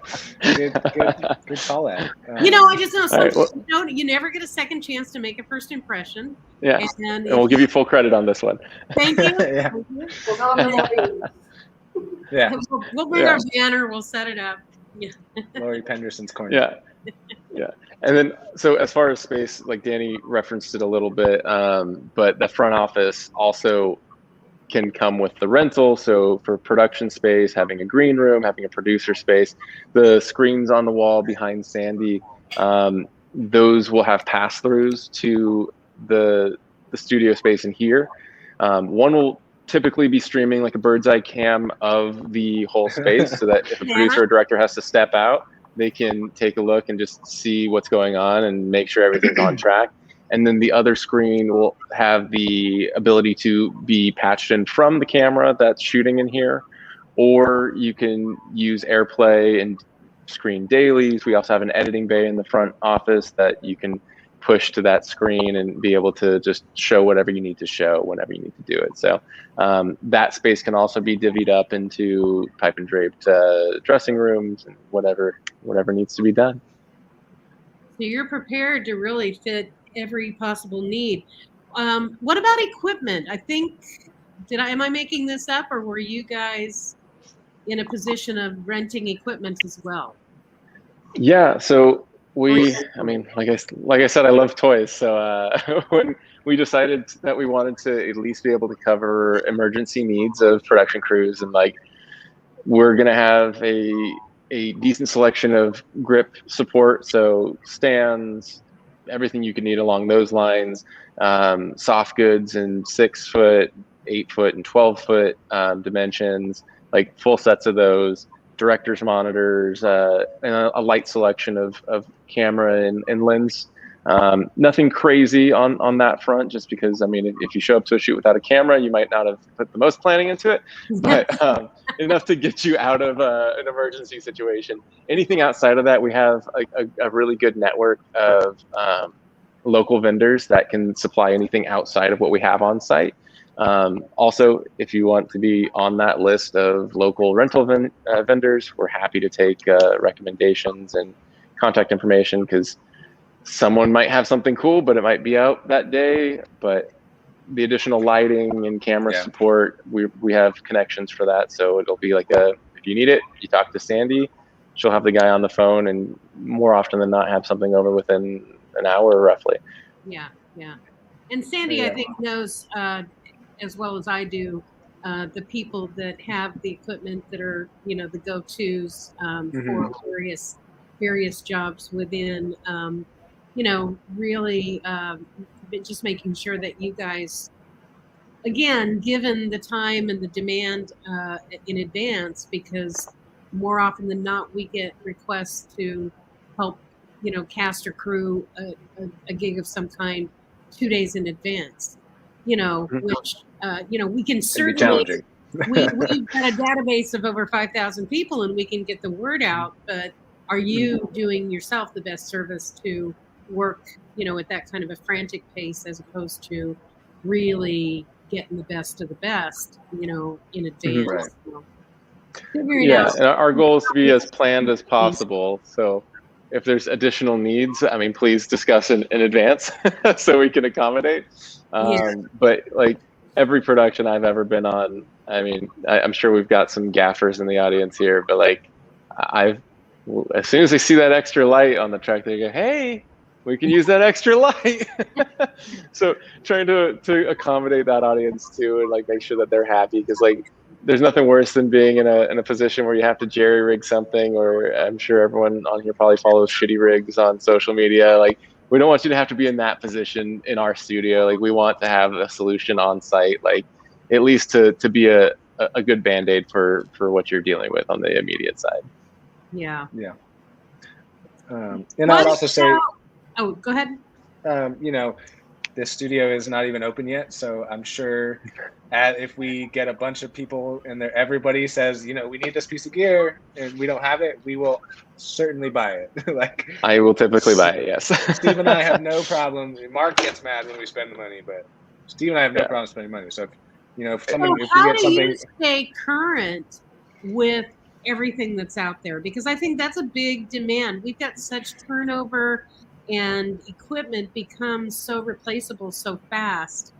good call out. I just know sometimes you never get a second chance to make a first impression. Yeah, and we'll give you full credit on this one. Thank you. Yeah. Yeah. We'll bring our banner. We'll set it up. Yeah. Lori Penderson's corner. Yeah. And then, so as far as space, like Danny referenced it a little bit, but the front office also can come with the rental. So for production space, having a green room, having a producer space, the screens on the wall behind Sandy, those will have pass-throughs to the studio space in here. One will typically be streaming like a bird's eye cam of the whole space, so that if a producer or director has to step out, they can take a look and just see what's going on and make sure everything's on track. And then the other screen will have the ability to be patched in from the camera that's shooting in here, or you can use AirPlay and screen dailies. We also have an editing bay in the front office that you can push to that screen and be able to just show whatever you need to show whenever you need to do it. So that space can also be divvied up into pipe and draped dressing rooms and whatever needs to be done. So you're prepared to really fit every possible need. What about equipment? I think, am I making this up, or were you guys in a position of renting equipment as well? Yeah, so like I said, I love toys. So when we decided that we wanted to at least be able to cover emergency needs of production crews, and like we're gonna have a decent selection of grip support, so stands, everything you could need along those lines, soft goods in 6 foot, 8 foot, and 12 foot dimensions, like full sets of those, director's monitors, and a light selection of camera and lens Nothing crazy on that front, just because, I mean, if you show up to a shoot without a camera, you might not have put the most planning into it, but enough to get you out of an emergency situation. Anything outside of that, we have a really good network of local vendors that can supply anything outside of what we have on site. Also, if you want to be on that list of local rental vendors, we're happy to take recommendations and contact information, because someone might have something cool, but it might be out that day. But the additional lighting and camera support, we have connections for that. So it'll be like if you need it, you talk to Sandy, she'll have the guy on the phone, and more often than not have something over within an hour roughly. Yeah. And Sandy, I think, knows as well as I do the people that have the equipment that are, the go-tos for various jobs within, really just making sure that you guys, again, given the time and the demand in advance, because more often than not, we get requests to help, cast or crew a gig of some kind 2 days in advance, which, we can certainly, we've got a database of over 5,000 people and we can get the word out, but are you doing yourself the best service to work, at that kind of a frantic pace, as opposed to really getting the best of the best, in advance? Right. So, and our goal is to be as planned as possible. So if there's additional needs, I mean, please discuss in advance so we can accommodate. But like every production I've ever been on, I mean, I'm sure we've got some gaffers in the audience here, but like as soon as they see that extra light on the truck, they go, "Hey, we can use that extra light." So trying to accommodate that audience too, and like make sure that they're happy, because like there's nothing worse than being in a position where you have to jerry rig something, or I'm sure everyone on here probably follows shitty rigs on social media. Like, we don't want you to have to be in that position in our studio. Like, we want to have a solution on site, like at least to be a good Band-Aid for what you're dealing with on the immediate side. Yeah. And I'd also say, oh, go ahead. This studio is not even open yet, so I'm sure if we get a bunch of people and everybody says, we need this piece of gear and we don't have it, we will certainly buy it. Like, I will typically buy it, yes. Steve and I have no problem. Mark gets mad when we spend the money, but Steve and I have no problem spending money. So if we get something, how do you stay current with everything that's out there? Because I think that's a big demand. We've got such turnover, and equipment becomes so replaceable so fast.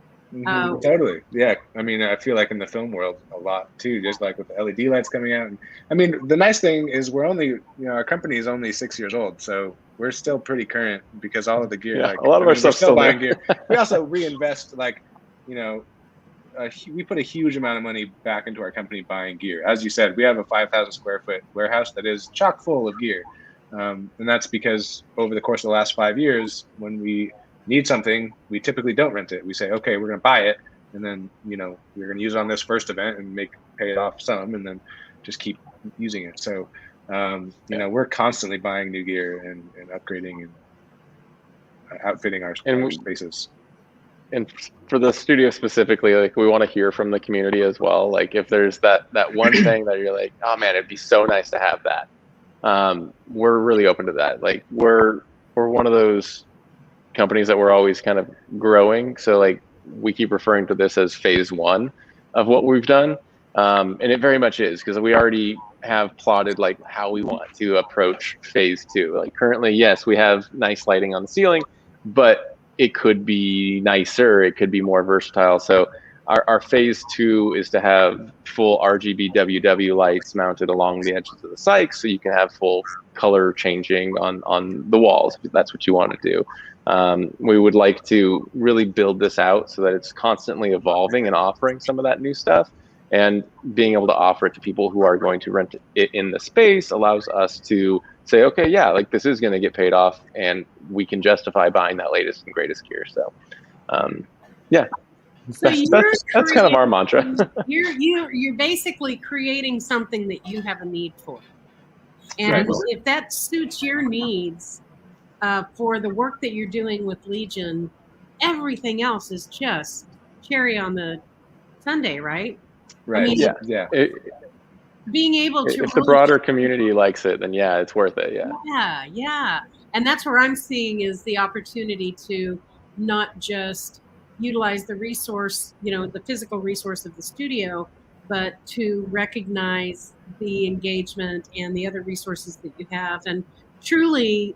Totally. Yeah. I mean, I feel like in the film world a lot too, just like with the LED lights coming out. I mean, the nice thing is we're only, our company is only 6 years old, so we're still pretty current, because all of the gear, a lot of our stuff's still buying gear. We also reinvest, like, we put a huge amount of money back into our company buying gear. As you said, we have a 5,000 square foot warehouse that is chock full of gear. And that's because over the course of the last 5 years, when we need something, we typically don't rent it. We say, okay, we're going to buy it, and then we're going to use it on this first event and pay it off some, and then just keep using it. So we're constantly buying new gear and upgrading and outfitting our spaces. And for the studio specifically, like, we want to hear from the community as well. Like, if there's that one thing that you're like, oh man, it'd be so nice to have that. We're really open to that. Like, we're one of those companies that we're always kind of growing. So like, we keep referring to this as phase one of what we've done. And it very much is, because we already have plotted like how we want to approach phase two. Like, currently, yes, we have nice lighting on the ceiling, but it could be nicer, it could be more versatile. So our phase two is to have full RGB WW lights mounted along the edges of the site, so you can have full color changing on the walls, if that's what you want to do. We would like to really build this out so that it's constantly evolving and offering some of that new stuff, and being able to offer it to people who are going to rent it in the space allows us to say, okay, yeah, like, this is going to get paid off, and we can justify buying that latest and greatest gear. So, yeah. So that's kind of our mantra. you're basically creating something that you have a need for, and if that suits your needs, for the work that you're doing with Legion, everything else is just cherry on the sundae, right? Right. I mean, Yeah. being able to If the really broader community likes it, then yeah, it's worth it. Yeah. yeah. And that's where I'm seeing is the opportunity to not just utilize the resource, the physical resource of the studio, but to recognize the engagement and the other resources that you have. And truly,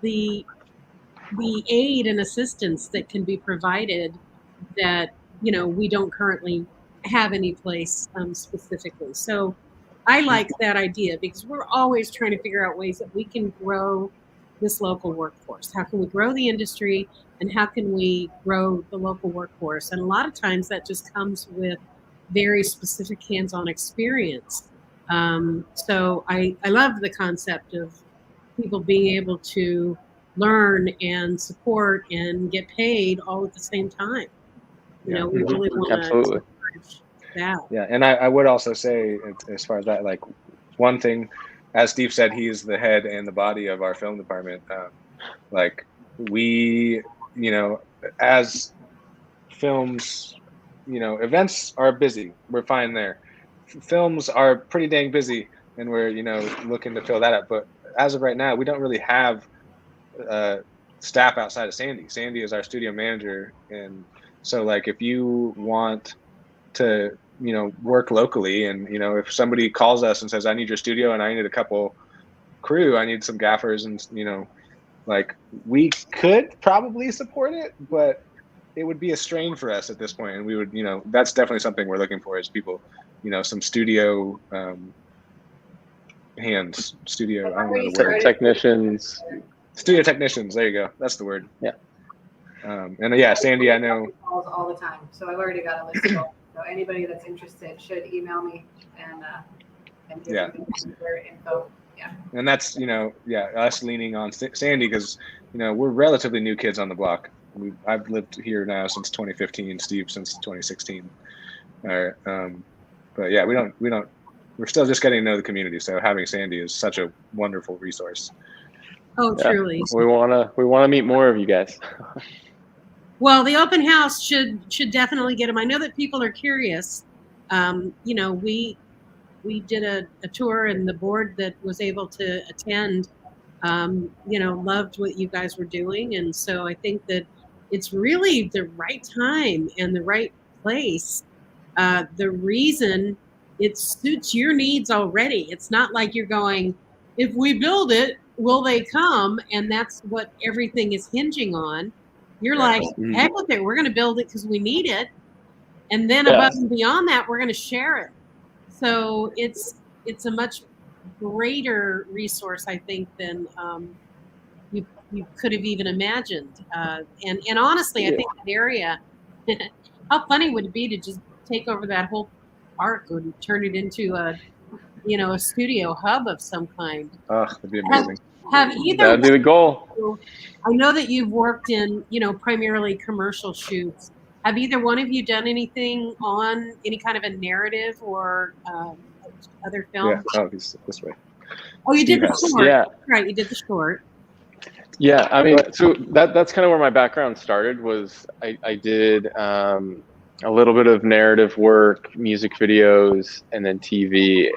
the aid and assistance that can be provided that we don't currently have any place specifically. So I like that idea because we're always trying to figure out ways that we can grow this local workforce. How can we grow the industry, and how can we grow the local workforce? And a lot of times that just comes with very specific hands-on experience. So I love the concept of people being able to learn and support and get paid all at the same time. We really want to Absolutely. encourage that. Yeah, and I would also say, as far as that, like, one thing, as Steve said, he's the head and the body of our film department. Like, we, as films, events are busy. We're fine there. Films are pretty dang busy, and we're, looking to fill that up. But as of right now, we don't really have staff outside of Sandy. Sandy is our studio manager, and so, like, if you want to work locally, and if somebody calls us and says, I need your studio and I need a couple crew, I need some gaffers, and like, we could probably support it, but it would be a strain for us at this point, and we would that's definitely something we're looking for, is people, some studio hands, studio, I don't know the word. Technicians. Studio technicians, there you go, that's the word. Yeah. And yeah, Sandy, I know calls all the time, so I've already got a list of all. So anybody that's interested should email me and give me their info. Yeah. And that's us leaning on Sandy, because we're relatively new kids on the block. I've lived here now since 2015. Steve since 2016. But yeah, we're still just getting to know the community. So having Sandy is such a wonderful resource. Oh, Yeah. truly. We wanna meet more of you guys. Well, the open house should definitely get them. I know that people are curious. We did a tour, and the board that was able to attend, loved what you guys were doing. And so I think that it's really the right time and the right place. The reason it suits your needs already. It's not like you're going, if we build it, will they come? And that's what everything is hinging on. You're like, heck with it. We're going to build it because we need it. And then above and beyond that, we're going to share it. So it's a much greater resource, I think, than you could have even imagined. And honestly, I think that area, how funny would it be to just take over that whole park and turn it into a studio hub of some kind? Oh, that'd be amazing. That'd be the goal. I know that you've worked in, primarily commercial shoots. Have either one of you done anything on any kind of a narrative or other film? Yeah. Oh, he's this way. Oh, you did the short. Yeah. Right, you did the short. Yeah, I mean, so that's kind of where my background started. Was I did a little bit of narrative work, music videos, and then TV.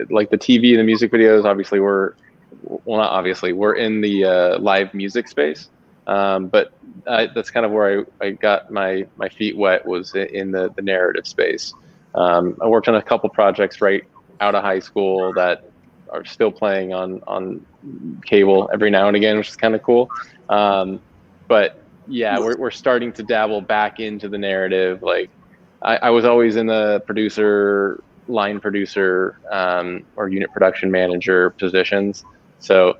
Like the TV and the music videos, obviously we're in the live music space, but that's kind of where I got my feet wet, was in the narrative space. I worked on a couple projects right out of high school that are still playing on cable every now and again, which is kind of cool. But yeah, we're starting to dabble back into the narrative. Like I was always in the line producer, or unit production manager positions. So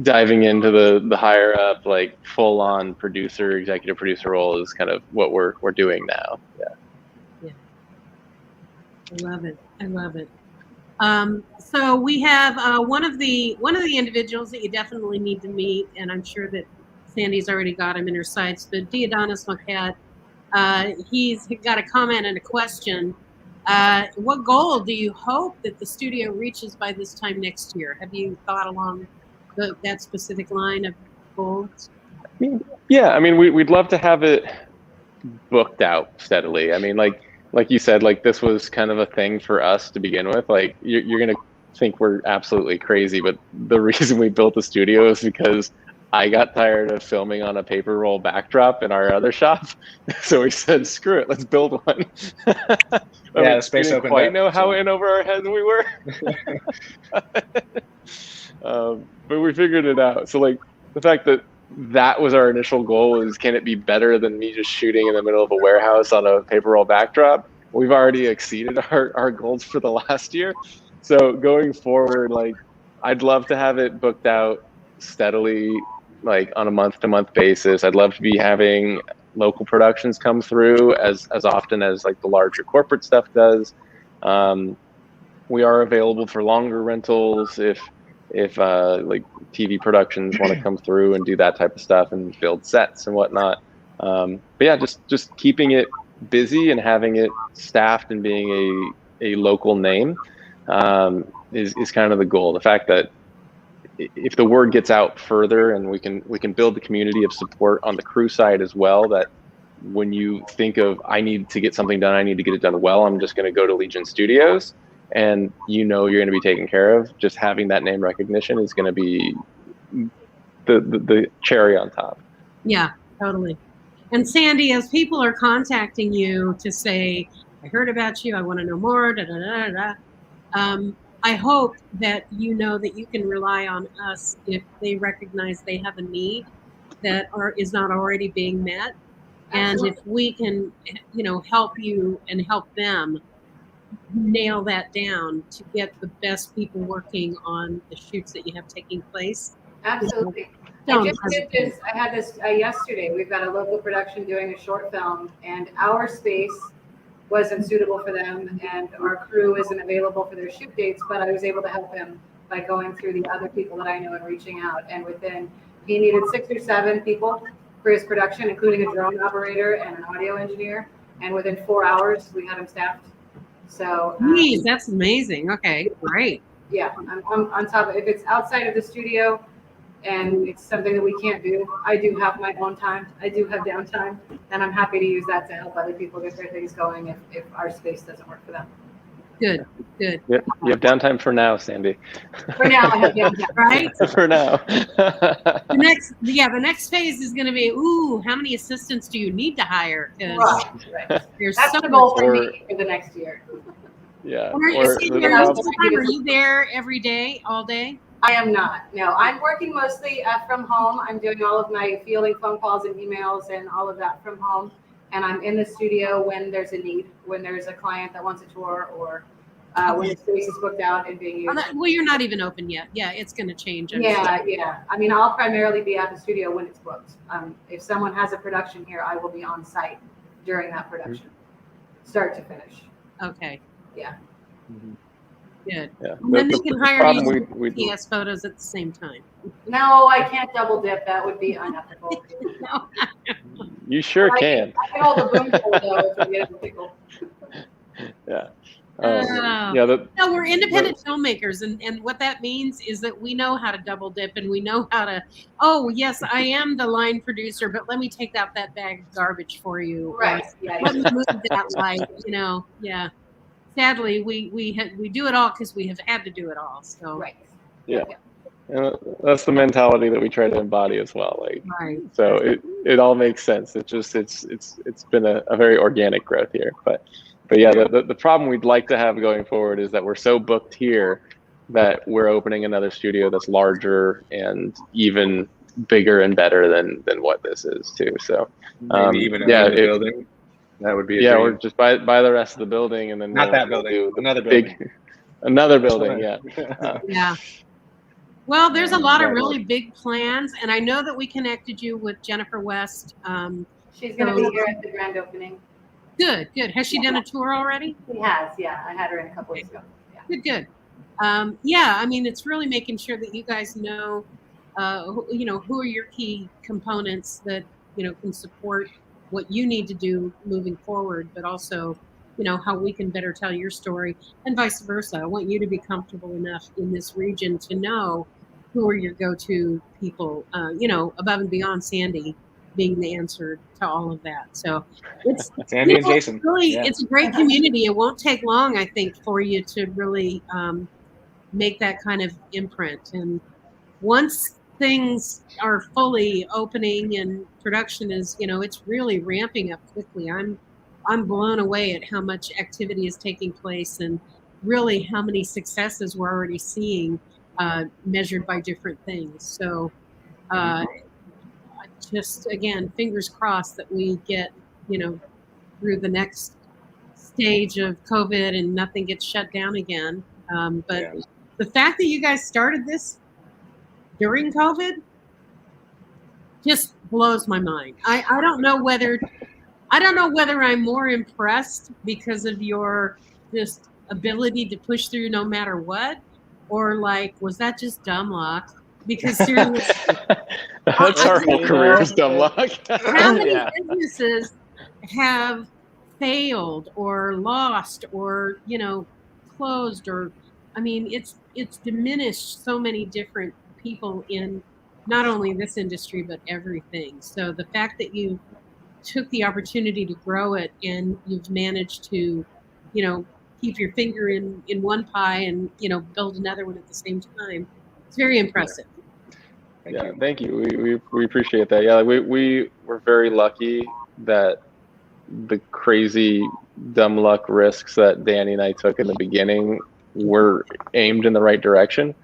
diving into the higher up, like full on executive producer role is kind of what we're doing now. Yeah. I love it. So we have one of the individuals that you definitely need to meet, and I'm sure that Sandy's already got him in her sights, but Diodanis Marquette, he's got a comment and a question. What goal do you hope that the studio reaches by this time next year? Have you thought along that specific line of goals? Yeah, I mean, we'd love to have it booked out steadily. I mean, like you said, like this was kind of a thing for us to begin with. Like you're gonna think we're absolutely crazy, but the reason we built the studio is because I got tired of filming on a paper roll backdrop in our other shop. So we said, screw it, let's build one. The space we didn't opened quite up, know how so. in over our heads we were. But we figured it out. So like the fact that was our initial goal is, can it be better than me just shooting in the middle of a warehouse on a paper roll backdrop? We've already exceeded our goals for the last year. So going forward, like I'd love to have it booked out steadily, like on a month-to-month basis. I'd love to be having local productions come through as often as like the larger corporate stuff does. We are available for longer rentals if like TV productions want to come through and do that type of stuff and build sets and whatnot. But yeah, just keeping it busy and having it staffed and being a local name is kind of the goal. The fact that if the word gets out further and we can build the community of support on the crew side as well, that when you think of, I need to get something done, I need to get it done well, I'm just going to go to Legion Studios, and you're going to be taken care of. Just having that name recognition is going to be the cherry on top. Yeah, totally. And Sandy, as people are contacting you to say, I heard about you, I want to know more, I hope that you know that you can rely on us if they recognize they have a need that is not already being met. And if we can, help you and help them nail that down to get the best people working on the shoots that you have taking place. Absolutely. Don't I had this yesterday. We've got a local production doing a short film, and our space wasn't suitable for them, and our crew isn't available for their shoot dates, but I was able to help him by going through the other people that I know and reaching out. And he needed 6 or 7 people for his production, including a drone operator and an audio engineer. And within 4 hours, we had him staffed. So, geez, that's amazing. Okay, great. Yeah, I'm on top of it. If it's outside of the studio and it's something that we can't do, I do have my own time. I do have downtime, and I'm happy to use that to help other people get their things going if our space doesn't work for them. Good. Yep. You have downtime for now, Sandy. For now, I have downtime. Right? For now. The next phase is going to be, how many assistants do you need to hire? Right. There's That's the goal for me for the next year. Yeah. Are you there every day, all day? I am not. No, I'm working mostly from home. I'm doing all of my fielding phone calls and emails and all of that from home. And I'm in the studio when there's a need, when there's a client that wants a tour, or when the space is booked out and being used. Well, you're not even open yet. Yeah, it's going to change. Yeah. I mean, I'll primarily be at the studio when it's booked. If someone has a production here, I will be on site during that production, start to finish. Okay. Yeah. Mm-hmm. Good. Yeah. And then they can hire you for PS photos at the same time. No, I can't double dip. That would be unethical. No. You sure can. I can hold the boom pole though if we get a pickle. Yeah. No, we're independent filmmakers, and what that means is that we know how to double dip, and we know how to. Oh yes, I am the line producer, but let me take out that bag of garbage for you. Right. Yeah. Let me move that light. Yeah. Sadly, we do it all because we have had to do it all. So right. Yeah. And that's the mentality that we try to embody as well. Like, right. So it all makes sense. It's been a very organic growth here, but yeah, the problem we'd like to have going forward is that we're so booked here that we're opening another studio that's larger and even bigger and better than what this is too. So maybe even another building. That would be or just buy the rest of the building and then that building, another building. Another building, yeah. Yeah. Well, there's a lot of really big plans, and I know that we connected you with Jennifer West. She's going to be here at the grand opening. Good. Has she done a tour already? She has, yeah. I had her in a couple weeks ago. Yeah. Good. I mean, it's really making sure that you guys know, who are your key components that, can support what you need to do moving forward, but also, how we can better tell your story and vice versa. I want you to be comfortable enough in this region to know who are your go-to people, above and beyond Sandy being the answer to all of that. So it's Sandy and Jason. It's a great community. It won't take long, I think, for you to really make that kind of imprint. And once things are fully opening and production is, it's really ramping up quickly. I'm blown away at how much activity is taking place and really how many successes we're already seeing measured by different things. So just, again, fingers crossed that we get, through the next stage of COVID and nothing gets shut down again. But the fact that you guys started this during COVID just blows my mind. I don't know whether I'm more impressed because of your just ability to push through no matter what, or like, was that just dumb luck? Because seriously, that's our whole career is dumb luck. How many businesses have failed or lost or closed, or I mean, it's diminished so many different people in not only this industry but everything. So the fact that you took the opportunity to grow it and you've managed to keep your finger in one pie and build another one at the same time, it's very impressive. Thank you. We appreciate that. Yeah, we were very lucky that the crazy dumb luck risks that Danny and I took in the beginning were aimed in the right direction.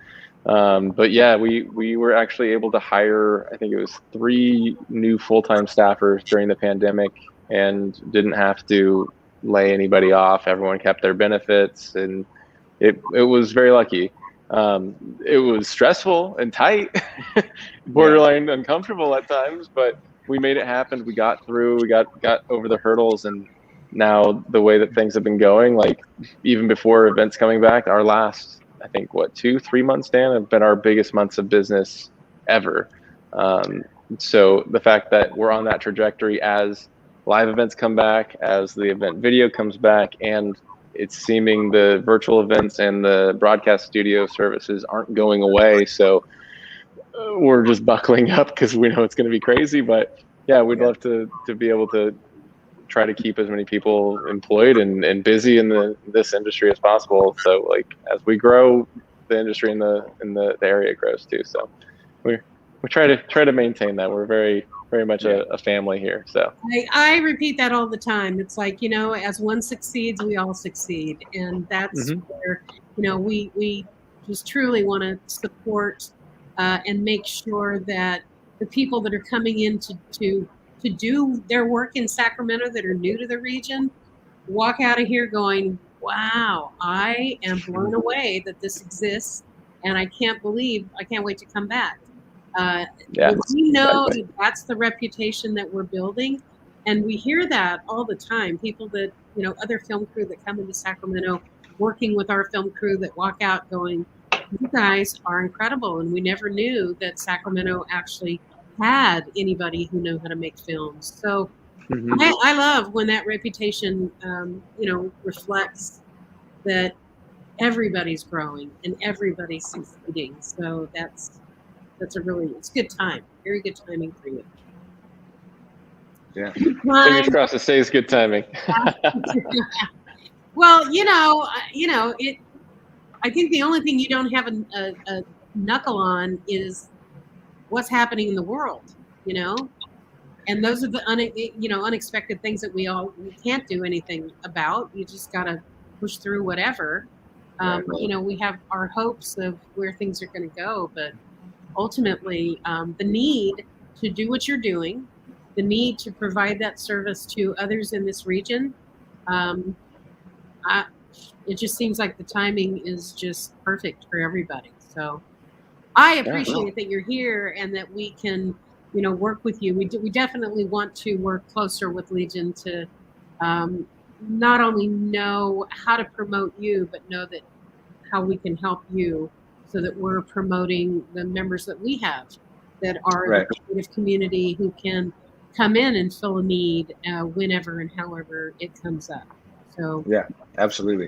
But yeah, we were actually able to hire, I think it was 3 new full-time staffers during the pandemic and didn't have to lay anybody off. Everyone kept their benefits, and it was very lucky. It was stressful and tight, borderline uncomfortable at times, but we made it happen. We got through, we got over the hurdles, and now the way that things have been going, like even before events coming back, our last, I think, 2-3 months, Dan, have been our biggest months of business ever. So the fact that we're on that trajectory as live events come back, as the event video comes back, and it's seeming the virtual events and the broadcast studio services aren't going away. So we're just buckling up because we know it's going to be crazy. But yeah, we'd love to be able to try to keep as many people employed and busy in this industry as possible. So like as we grow, the industry in the area grows too. So we try to maintain that. We're very much a family here. So I repeat that all the time. It's like, as one succeeds, we all succeed. And that's where, we just truly want to support and make sure that the people that are coming in to do their work in Sacramento that are new to the region walk out of here going, wow, I am blown away that this exists, and I can't wait to come back. We know that that's the reputation that we're building, and we hear that all the time. People that, other film crew that come into Sacramento working with our film crew that walk out going, you guys are incredible, and we never knew that Sacramento actually had anybody who knew how to make films. So I love when that reputation, reflects that everybody's growing and everybody's succeeding. So that's it's good time. Very good timing for you. Yeah. Fingers crossed it stays good timing. Well, I think the only thing you don't have a knuckle on is what's happening in the world, and those are the unexpected things that we can't do anything about. You just got to push through whatever. We have our hopes of where things are going to go, but ultimately the need to do what you're doing, the need to provide that service to others in this region, it just seems like the timing is just perfect for everybody. So I appreciate that you're here and that we can, work with you. We definitely want to work closer with Legion to not only know how to promote you, but know that how we can help you so that we're promoting the members that we have that are the creative community who can come in and fill a need whenever and however it comes up. So yeah, absolutely.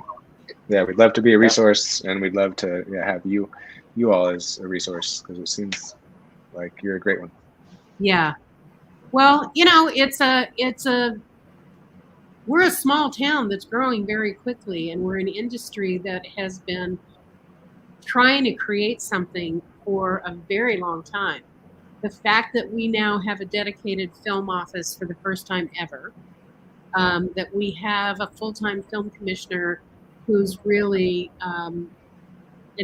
Yeah, we'd love to be a resource, and we'd love to have you you all as a resource, because it seems like you're a great one. Yeah. Well, we're a small town that's growing very quickly, and we're an industry that has been trying to create something for a very long time. The fact that we now have a dedicated film office for the first time ever, that we have a full-time film commissioner who's really an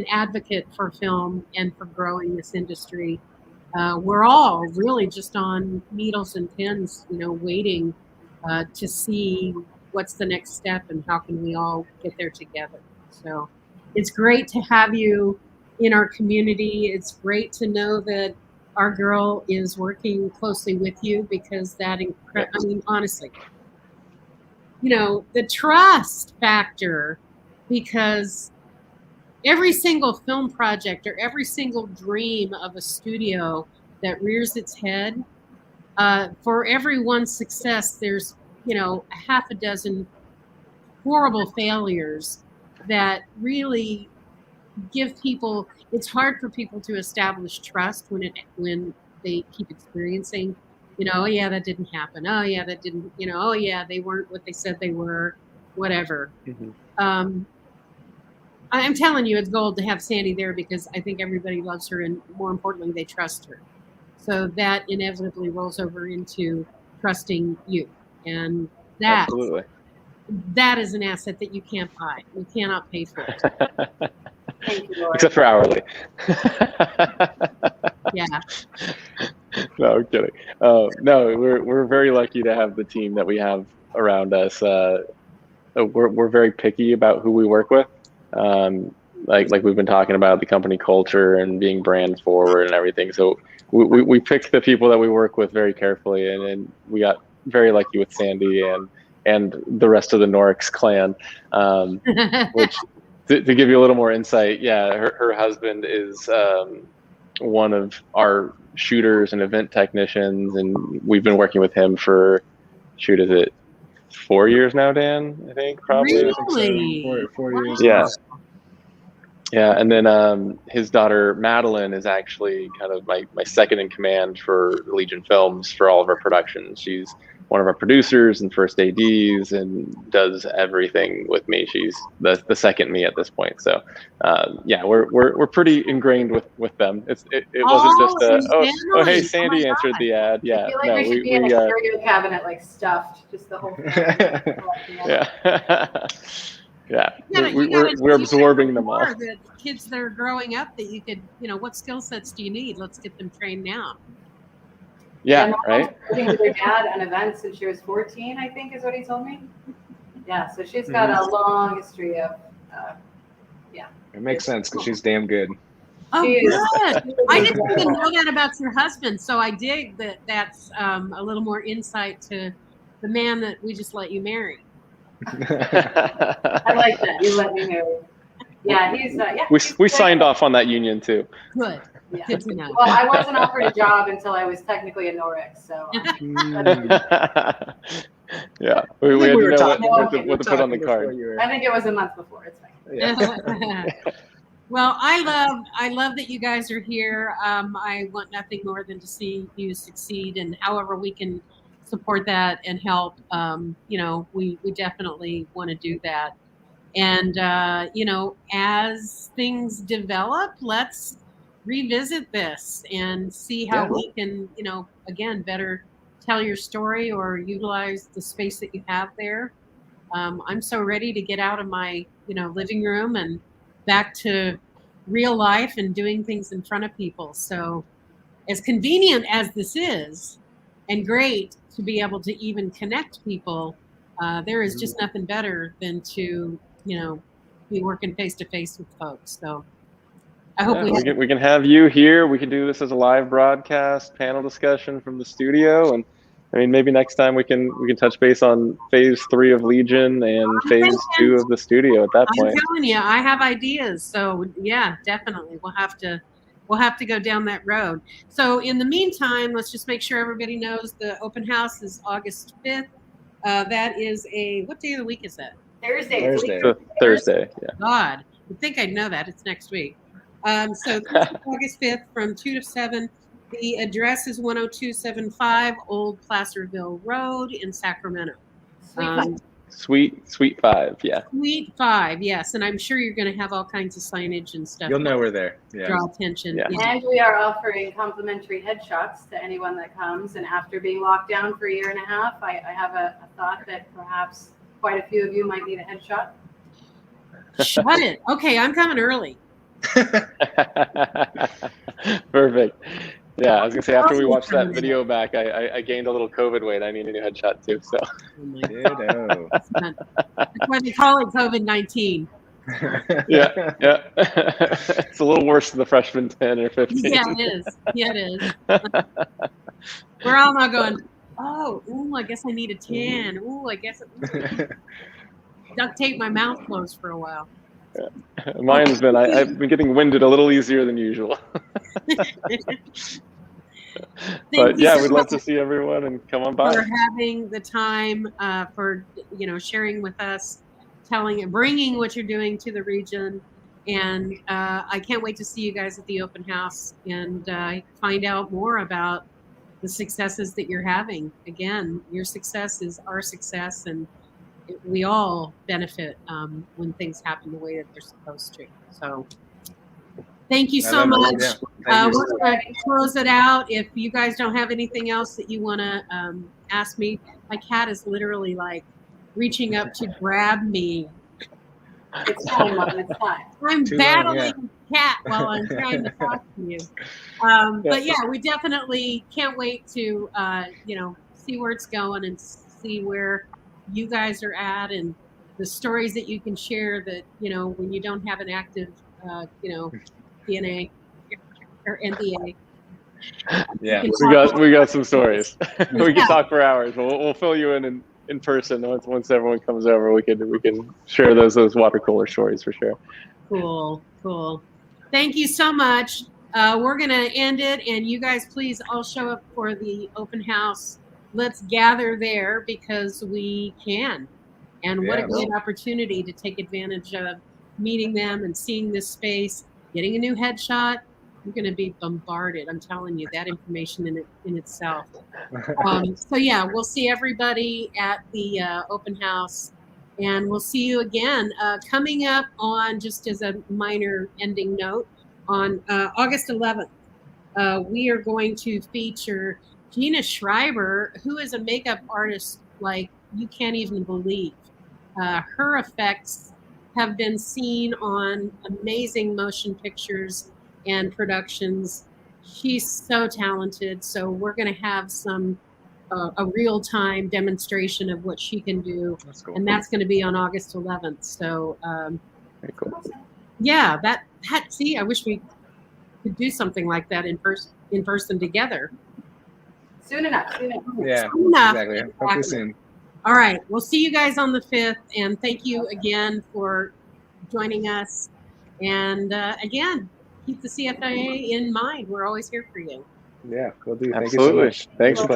advocate for film and for growing this industry. We're all really just on needles and pins, waiting to see what's the next step and how can we all get there together. So it's great to have you in our community. It's great to know that our girl is working closely with you, because that, I mean, honestly, the trust factor, because every single film project or every single dream of a studio that rears its head, for every one success, there's, a half a dozen horrible failures that really give people, it's hard for people to establish trust when they keep experiencing, oh yeah, that didn't happen. Oh yeah, that didn't, oh yeah, they weren't what they said they were, whatever. Mm-hmm. I'm telling you, it's gold to have Sandy there, because I think everybody loves her, and more importantly, they trust her. So that inevitably rolls over into trusting you. And Absolutely. that is an asset that you can't buy. You cannot pay for it. Thank you, Laura. Except for hourly. Yeah. No, I'm kidding. No, we're very lucky to have the team that we have around us. We're very picky about who we work with. Like we've been talking about the company culture and being brand forward and everything. So we pick the people that we work with very carefully, and we got very lucky with Sandy and the rest of the Norix clan, which to give you a little more insight, yeah, her husband is one of our shooters and event technicians, and we've been working with him for, is it 4 years now, Dan? I think probably. Really? Four Wow. years. Yeah. Yeah, and then his daughter Madeline is actually kind of my second in command for Legion Films for all of our productions. She's one of our producers and first ADs, and does everything with me. She's the second me at this point. So yeah, we're pretty ingrained with them. It wasn't just oh hey, Sandy answered the ad. Yeah, I feel like we should be in a stereo cabinet, like stuffed, just the whole thing. Yeah. Yeah, we're absorbing them all. The kids that are growing up, that you could, what skill sets do you need? Let's get them trained now. Yeah, right. Working with her dad on events since she was 14, I think is what he told me. Yeah, so she's got a long history of, It makes sense, because she's damn good. Oh, good. I didn't even know that about your husband, so I dig that. That's a little more insight to the man that we just let you marry. I like that. You let me know. Yeah, he's we signed off on that union too. Good. Yeah. Good to know. Well, I wasn't offered a job until I was technically a Norix, so. Yeah, we had to know what to put on the card. I think it was a month before. It's fine. Yeah. Well, I love that you guys are here. I want nothing more than to see you succeed, and however we can support that and help, we definitely want to do that. And as things develop, let's revisit this and see how we can, again, better tell your story or utilize the space that you have there. I'm so ready to get out of my, living room and back to real life and doing things in front of people. So as convenient as this is, and great to be able to even connect people, there is just nothing better than to, be working face to face with folks. So I hope we can have you here. We can do this as a live broadcast panel discussion from the studio, and I mean, maybe next time we can touch base on phase 3 of Legion and phase 2 of the studio at that point. I'm telling you, I have ideas. So yeah, definitely. We'll have to go down that road. So in the meantime, let's just make sure everybody knows the open house is August 5th. That is what day of the week is that? Thursday. Thursday, yeah. God, you'd think I'd know that. It's next week. So Thursday, August 5th from 2 to 7. The address is 10275 Old Placerville Road in Sacramento. Sweet. Suite 5, yeah. Suite 5, yes. And I'm sure you're going to have all kinds of signage and stuff. You'll know we're there. Yeah. Draw attention. Yeah. And we are offering complimentary headshots to anyone that comes. And after being locked down for a year and a half, I have a thought that perhaps quite a few of you might need a headshot. Shut it. Okay, I'm coming early. Perfect. Yeah, I was gonna say after we watched that video back, I gained a little COVID weight. I need a new headshot too. So. Ditto. That's why they call it COVID-19. Yeah. It's a little worse than the freshman 10 or 15. Yeah, it is. Yeah, it is. We're all now going, oh, ooh, I guess I need a tan. Ooh, I guess duct tape my mouth closed for a while. Mine's been, I've been getting winded a little easier than usual. But yeah, we'd love to see everyone and come on by. For having the time, for sharing with us, bringing what you're doing to the region, and I can't wait to see you guys at the open house and find out more about the successes that you're having. Again, your success is our success, and we all benefit when things happen the way that they're supposed to. So. Thank you so much. Yeah. We're going to close it out. If you guys don't have anything else that you want to ask me, my cat is literally like reaching up to grab me. It's time, Mom. It's time. I'm Too battling long, the cat while I'm trying to talk to you. But yeah, we definitely can't wait to see where it's going and see where you guys are at and the stories that you can share that when you don't have an active DNA or NDA. Yeah. We got some stories. We can talk for hours. We'll fill you in person once everyone comes over. We can share those water cooler stories for sure. Cool. Thank you so much. We're gonna end it, and you guys please all show up for the open house. Let's gather there because we can. And what a great opportunity to take advantage of meeting them and seeing this space. Getting a new headshot, you're going to be bombarded. I'm telling you, that information in itself. So yeah, we'll see everybody at the open house, and we'll see you again. Coming up on, just as a minor ending note, on August 11th, we are going to feature Gina Schreiber, who is a makeup artist like you can't even believe. Her effects have been seen on amazing motion pictures and productions. She's so talented. So we're going to have a real-time demonstration of what she can do. That's cool. And that's going to be on August 11th. So Very cool. yeah, that see, I wish we could do something like that in person together. Soon enough. Yeah. Soon enough. Exactly. Hopefully soon. All right. We'll see you guys on the 5th. And thank you again for joining us. And again, keep the CFAA in mind. We're always here for you. Yeah, we'll do. Thank you so Absolutely. much. Thanks for